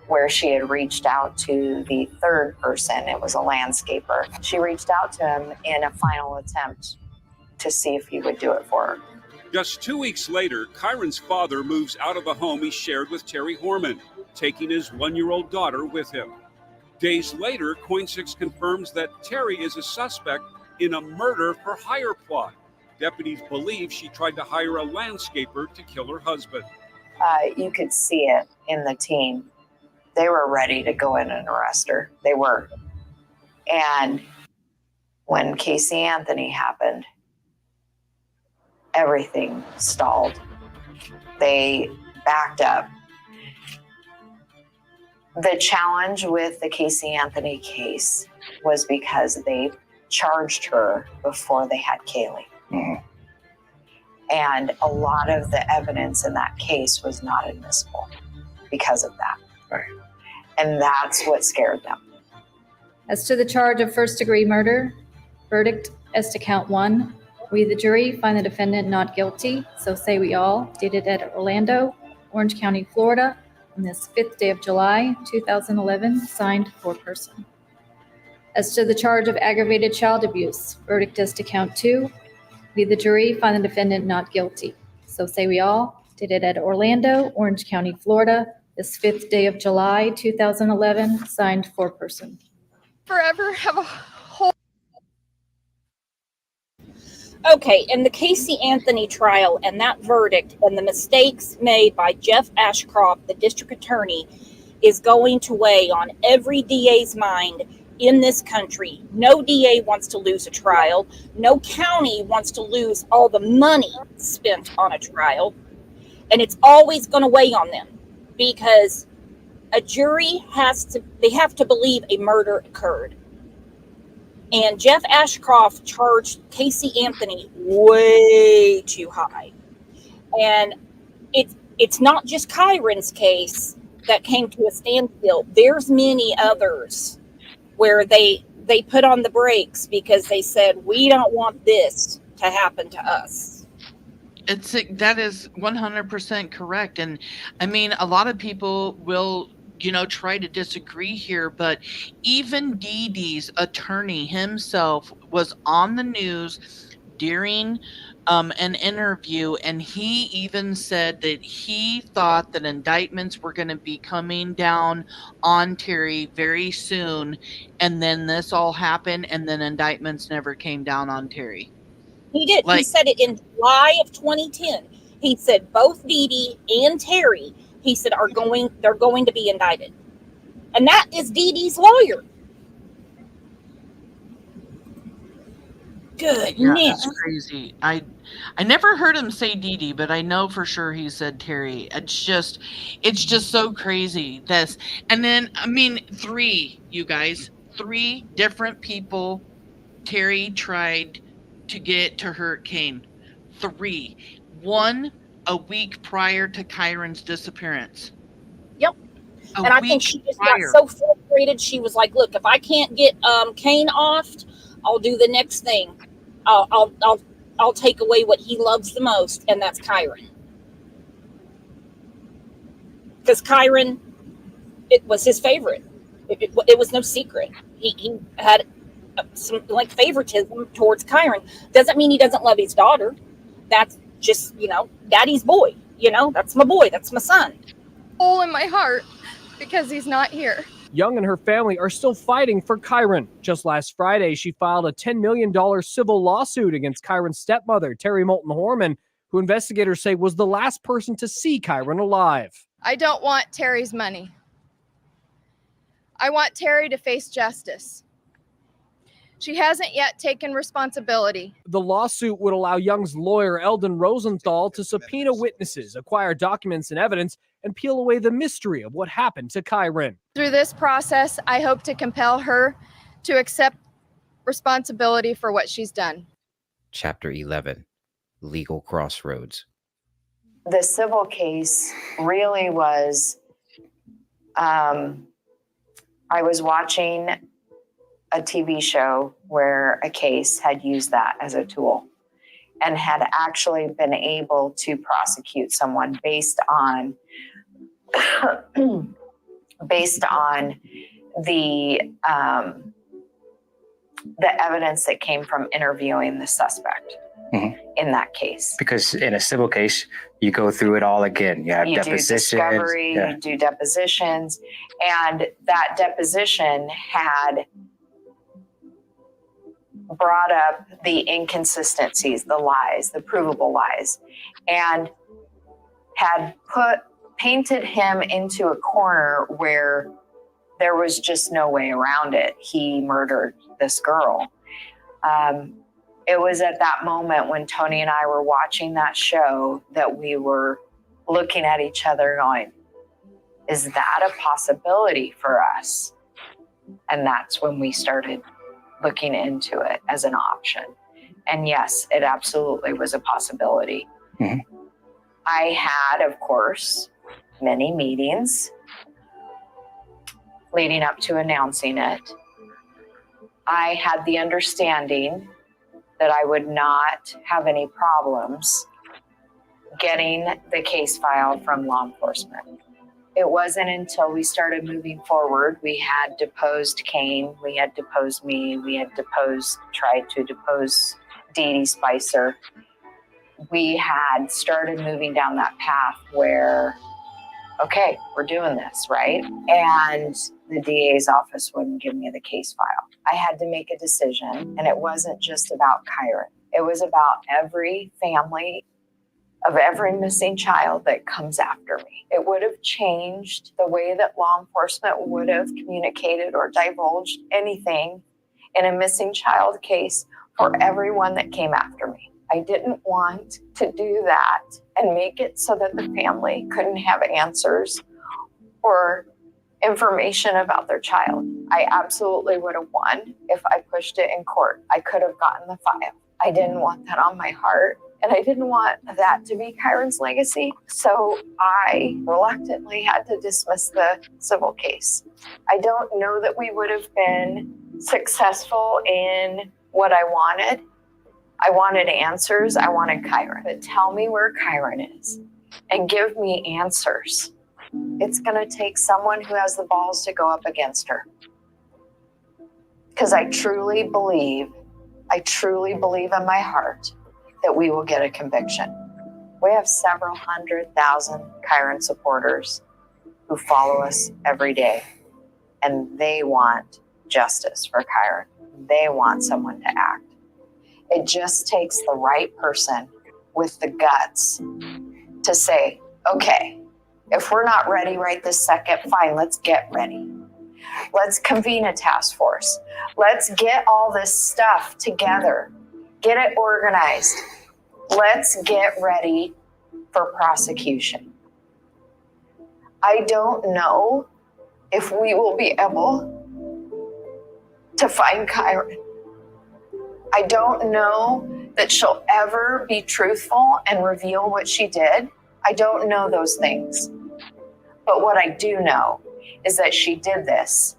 where she had reached out to the 3rd person. It was a landscaper. She reached out to him in a final attempt to see if he would do it for her. Just 2 weeks later, Kyron's father moves out of the home he shared with Terry Horman, taking his 1-year-old daughter with him. Days later, KOIN6 confirms that Terry is a suspect in a murder for hire plot. Deputies believe she tried to hire a landscaper to kill her husband. You could see it in the team. They were ready to go in and arrest her. They were. And when Casey Anthony happened, everything stalled. They backed up. The challenge with the Casey Anthony case was because they charged her before they had Kaylee. Mhm. And a lot of the evidence in that case was not admissible because of that. Right. And that's what scared them. As to the charge of first-degree murder, verdict as to count 1. We, the jury, find the defendant not guilty, so say we all, dated at Orlando, Orange County, Florida, on this 5th day of July, 2011, signed foreperson. As to the charge of aggravated child abuse, verdict as to count 2. We, the jury, find the defendant not guilty, so say we all, dated at Orlando, Orange County, Florida, this 5th day of July, 2011, signed foreperson. Forever have a whole. Okay, in the Casey Anthony trial and that verdict and the mistakes made by Jeff Ashcroft, the district attorney, is going to weigh on every DA's mind in this country. No DA wants to lose a trial. No county wants to lose all the money spent on a trial. And it's always going to weigh on them because a jury have to believe a murder occurred. And Jeff Ashcroft charged Casey Anthony way too high. And it's not just Kyron's case that came to a standstill. There's many others where they put on the brakes because they said, we don't want this to happen to us. That is 100% correct. And I mean, a lot of people will try to disagree here, but even Dee Dee's attorney himself was on the news during an interview, and he even said that he thought that indictments were going to be coming down on Terry very soon, and then this all happened, and then indictments never came down on Terry. He did. He said it in July of 2010. He said both Dee Dee and Terry, he said, they're going to be indicted. And that is Dee Dee's lawyer. Goodness. Yeah, that's crazy. I never heard him say Dee Dee, but I know for sure he said Terry. It's just so crazy. And then, I mean, 3 different people Terry tried to get to Hurricane. 3. 1 a week prior to Kyron's disappearance. Yep. A And I week think she just prior. got so frustrated. She was like, "Look, if I can't get Kane offed, I'll do the next thing. I'll take away what he loves the most, and that's Kyron. Because Kyron, it was his favorite. It was no secret. He had some like favoritism towards Kyron. Doesn't mean he doesn't love his daughter. That's just, daddy's boy. That's my boy. That's my son. Hole in my heart because he's not here. Young and her family are still fighting for Kyron. Just last Friday, she filed a $10 million civil lawsuit against Kyron's stepmother, Terry Moulton Horman, who investigators say was the last person to see Kyron alive. I don't want Terry's money. I want Terry to face justice. She hasn't yet taken responsibility. The lawsuit would allow Young's lawyer, Eldon Rosenthal, to subpoena witnesses, acquire documents and evidence, and peel away the mystery of what happened to Kyron. Through this process, I hope to compel her to accept responsibility for what she's done. Chapter 11, Legal Crossroads. The civil case really was, I was watching a TV show where a case had used that as a tool and had actually been able to prosecute someone based on the evidence that came from interviewing the suspect in that case. Because in a civil case, you go through it all again. You have You do depositions. discovery, Yeah. you do depositions, and that deposition had brought up the inconsistencies, the lies, the provable lies, and had painted him into a corner where there was just no way around it. He murdered this girl. It was at that moment when Tony and I were watching that show that we were looking at each other going, is that a possibility for us? And that's when we started looking into it as an option. And yes, it absolutely was a possibility. I had, of course, many meetings leading up to announcing it. I had the understanding that I would not have any problems getting the case filed from law enforcement. It wasn't until we started moving forward, we had deposed Kane, we had deposed me, we had tried to depose Dee Dee Spicer. We had started moving down that path where, okay, we're doing this, right? And the DA's office wouldn't give me the case file. I had to make a decision, and it wasn't just about Kyron. It was about every family of every missing child that comes after me. It would have changed the way that law enforcement would have communicated or divulged anything in a missing child case for everyone that came after me. I didn't want to do that and make it so that the family couldn't have answers or information about their child. I absolutely would have won if I pushed it in court. I could have gotten the file. I didn't want that on my heart, and I didn't want that to be Kyron's legacy. So I reluctantly had to dismiss the civil case. I don't know that we would have been successful in what I wanted. I wanted answers. I wanted Kyron. But tell me where Kyron is and give me answers. It's going to take someone who has the balls to go up against her. Because I truly believe in my heart that we will get a conviction. We have several 100,000 Kyron supporters who follow us every day, and they want justice for Kyron. They want someone to act. It just takes the right person with the guts to say, okay, if we're not ready right this second, fine, let's get ready. Let's convene a task force. Let's get all this stuff together. Get it organized. Let's get ready for prosecution. I don't know if we will be able to find Kyron. I don't know that she'll ever be truthful and reveal what she did. I don't know those things. But what I do know is that she did this.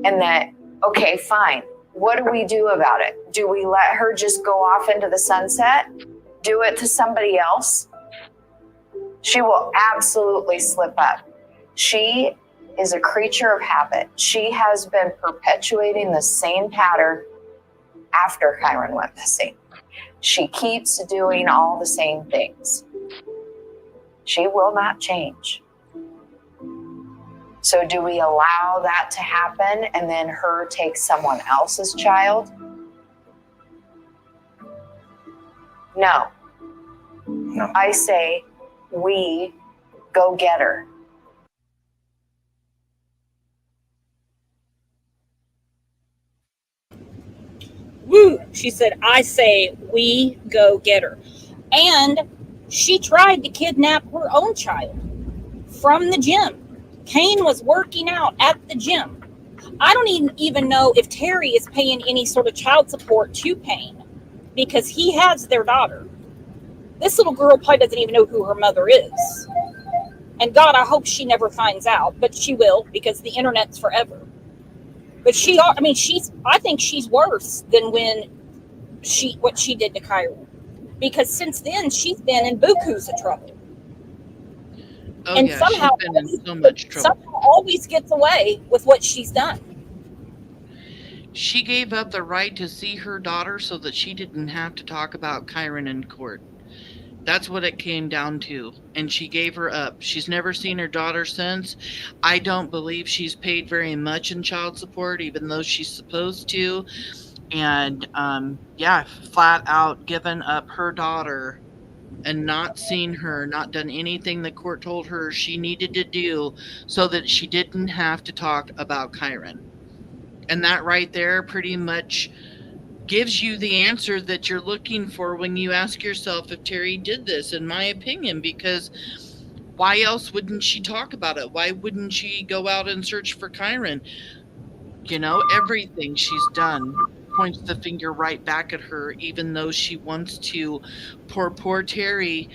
And that, okay, fine. What do we do about it? Do we let her just go off into the sunset? Do it to somebody else? She will absolutely slip up. She is a creature of habit. She has been perpetuating the same pattern after Kyron went missing. She keeps doing all the same things. She will not change. So do we allow that to happen and then her take someone else's child? No. No. I say we go get her. Woo! She said, I say we go get her. And she tried to kidnap her own child from the gym. Kane was working out at the gym. I don't even know if Terry is paying any sort of child support to Kane because he has their daughter. This little girl probably doesn't even know who her mother is. And God, I hope she never finds out, but she will because the internet's forever. But I think she's worse than what she did to Kyron. Because since then, she's been in bukus of trouble. Oh, And yeah, somehow, she's been in so much trouble. somehow always gets away with what she's done. She gave up the right to see her daughter so that she didn't have to talk about Kyron in court. That's what it came down to. And she gave her up. She's never seen her daughter since. I don't believe she's paid very much in child support, even though she's supposed to. And flat out given up her daughter and not seen her, not done anything the court told her she needed to do so that she didn't have to talk about Kyron. And that right there pretty much gives you the answer that you're looking for when you ask yourself if Terry did this, in my opinion, because why else wouldn't she talk about it? Why wouldn't she go out and search for Kyron? You know, everything she's done points the finger right back at her, even though she wants to. Poor Terry,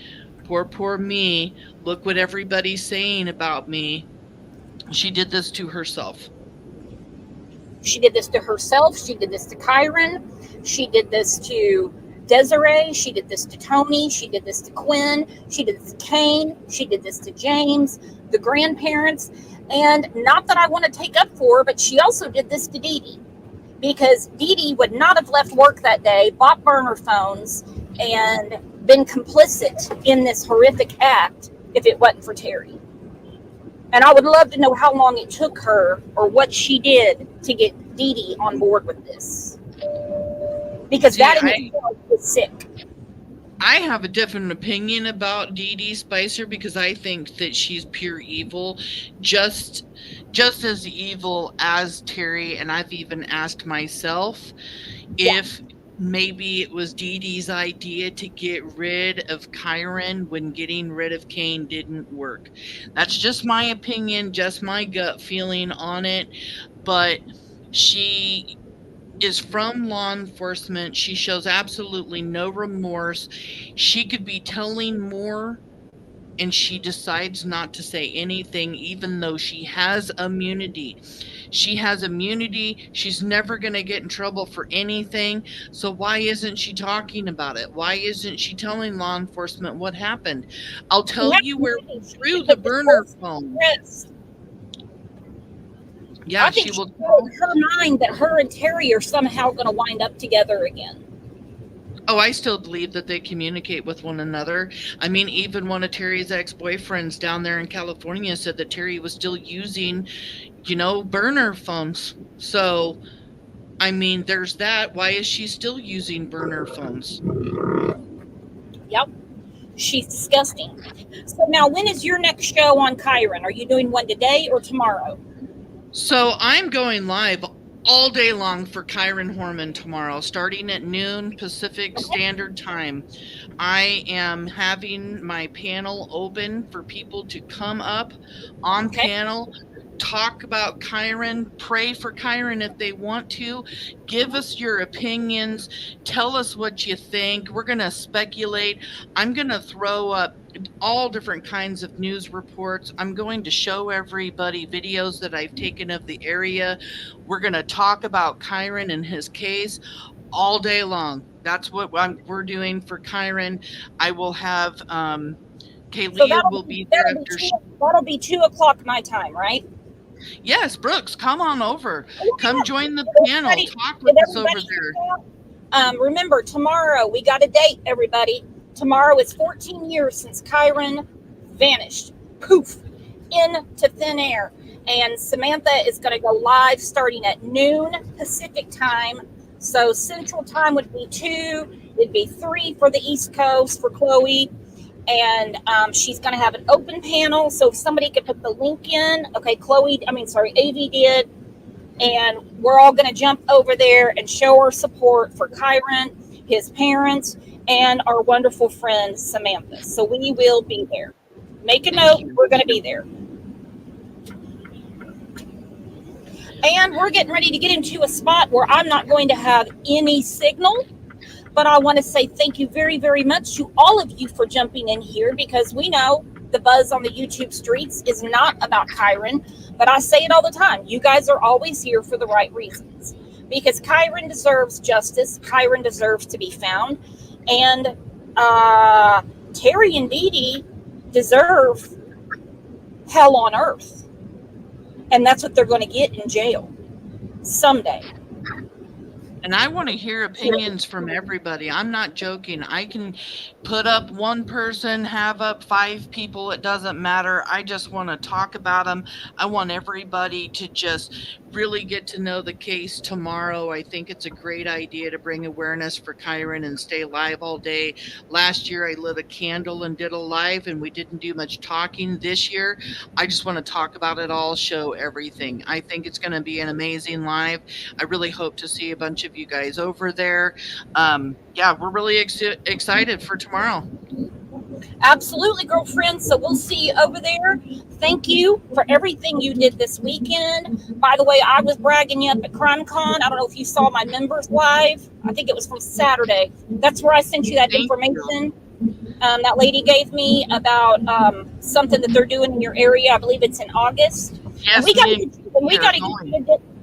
poor me, look what everybody's saying about me. She did this to herself. She did this to herself. She did this to Kyron. She did this to Desiree. She did this to Tony. She did this to Quinn. She did this to Kane. She did this to James, the grandparents. And not that I want to take up for her, but she also did this to Dee Dee. Because Dee Dee would not have left work that day, bought burner phones, and been complicit in this horrific act if it wasn't for Terry. And I would love to know how long it took her or what she did to get Dee Dee on board with this. Because that in itself was sick. I have a different opinion about Dee Dee Spicer because I think that she's pure evil, just as evil as Terry. And I've even asked myself if maybe it was Dee Dee's idea to get rid of Kyron when getting rid of Kane didn't work. That's just my opinion, just my gut feeling on it. But she is from law enforcement. She shows absolutely no remorse. She could be telling more, and she decides not to say anything, even though she has immunity. She has immunity. She's never going to get in trouble for anything. So why isn't she talking about it? Why isn't she telling law enforcement what happened? I'll tell you where we threw the burner phone. Yeah, I think she will tell her mind that her and Terry are somehow going to wind up together again. Oh, I still believe that they communicate with one another. I mean, even one of Terry's ex-boyfriends down there in California said that Terry was still using, burner phones. So, I mean, there's that. Why is she still using burner phones? Yep. She's disgusting. So now, when is your next show on Kyron? Are you doing one today or tomorrow? So I'm going live all day long for Kyron Horman tomorrow, starting at noon Pacific Standard Time. I am having my panel open for people to come up on panel, talk about Kyron, pray for Kyron if they want to. Give us your opinions. Tell us what you think. We're going to speculate. I'm going to throw up all different kinds of news reports. I'm going to show everybody videos that I've taken of the area. We're going to talk about Kyron and his case all day long. That's what we're doing for Kyron. I will have Kaylee will be there after. That'll be 2:00 my time, right? Yes, Brooks, come on over. Come join the panel. Talk with us over there. Remember, tomorrow we got a date, everybody. Tomorrow is 14 years since Kyron vanished. Poof, into thin air. And Samantha is going to go live starting at noon Pacific time. So Central time would be 2. It'd be 3 for the East Coast for Chloe. And she's going to have an open panel. So if somebody could put the link in. Okay, Avi did. And we're all going to jump over there and show our support for Kyron, his parents, and our wonderful friend Samantha. So we will be there. Make a note, we're going to be there. And we're getting ready to get into a spot where I'm not going to have any signal. But I want to say thank you very, very much to all of you for jumping in here, because we know the buzz on the YouTube streets is not about Kyron. But I say it all the time. You guys are always here for the right reasons, because Kyron deserves justice. Kyron deserves to be found. And Terry and Dee Dee deserve hell on earth. And that's what they're going to get in jail someday. And I want to hear opinions from everybody. I'm not joking. I can put up one person, have up 5 people. It doesn't matter. I just want to talk about them. I want everybody to just really get to know the case tomorrow. I think it's a great idea to bring awareness for Kyron and stay live all day. Last year, I lit a candle and did a live, and we didn't do much talking. This year, I just want to talk about it all, show everything. I think it's going to be an amazing live. I really hope to see a bunch of you guys over there. Yeah, we're really excited for tomorrow. Absolutely, girlfriend. So we'll see you over there. Thank you for everything you did this weekend. By the way, I was bragging you up at CrimeCon. I don't know if you saw my members live. I think it was from Saturday. That's where I sent you that information. That lady gave me about something that they're doing in your area. I believe it's in August. Yes,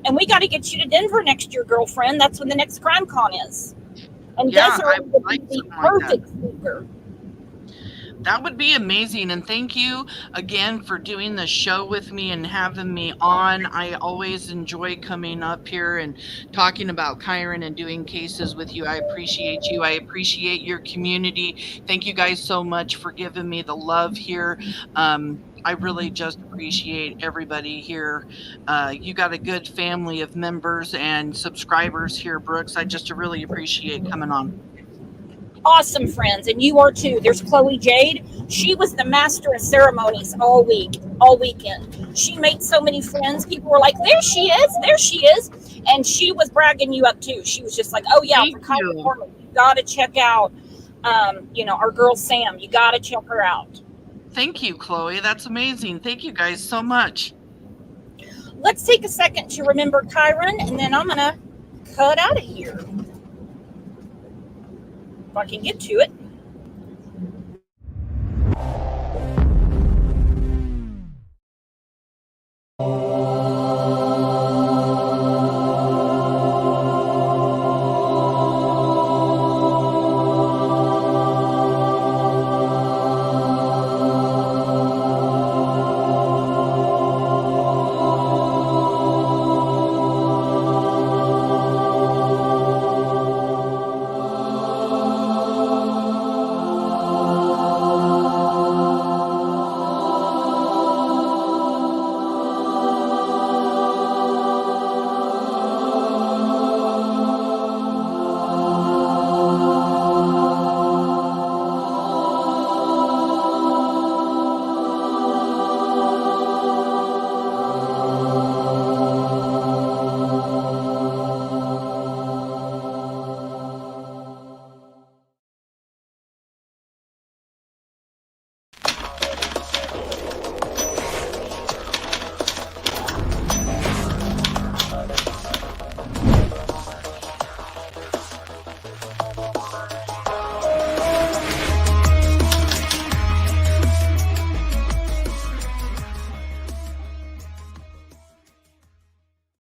and we got to get you to Denver next year, girlfriend. That's when the next CrimeCon is. And Desiree would be the perfect speaker. That would be amazing. And thank you again for doing the show with me and having me on. I always enjoy coming up here and talking about Kyron and doing cases with you. I appreciate you. I appreciate your community. Thank you guys so much for giving me the love here. I really just appreciate everybody here. You got a good family of members and subscribers here, Brooks. I just really appreciate coming on. Awesome friends, and you are too. There's Chloe Jade. She was the master of ceremonies all weekend. She made so many friends. People were like, there she is. And she was bragging you up too. She was just like, oh yeah, for Kyron Horman, you gotta check out our girl Sam. You gotta check her out. Thank you, Chloe. That's amazing. Thank you guys so much. Let's take a second to remember Kyron, and then I'm gonna cut out of here. If I can get to it.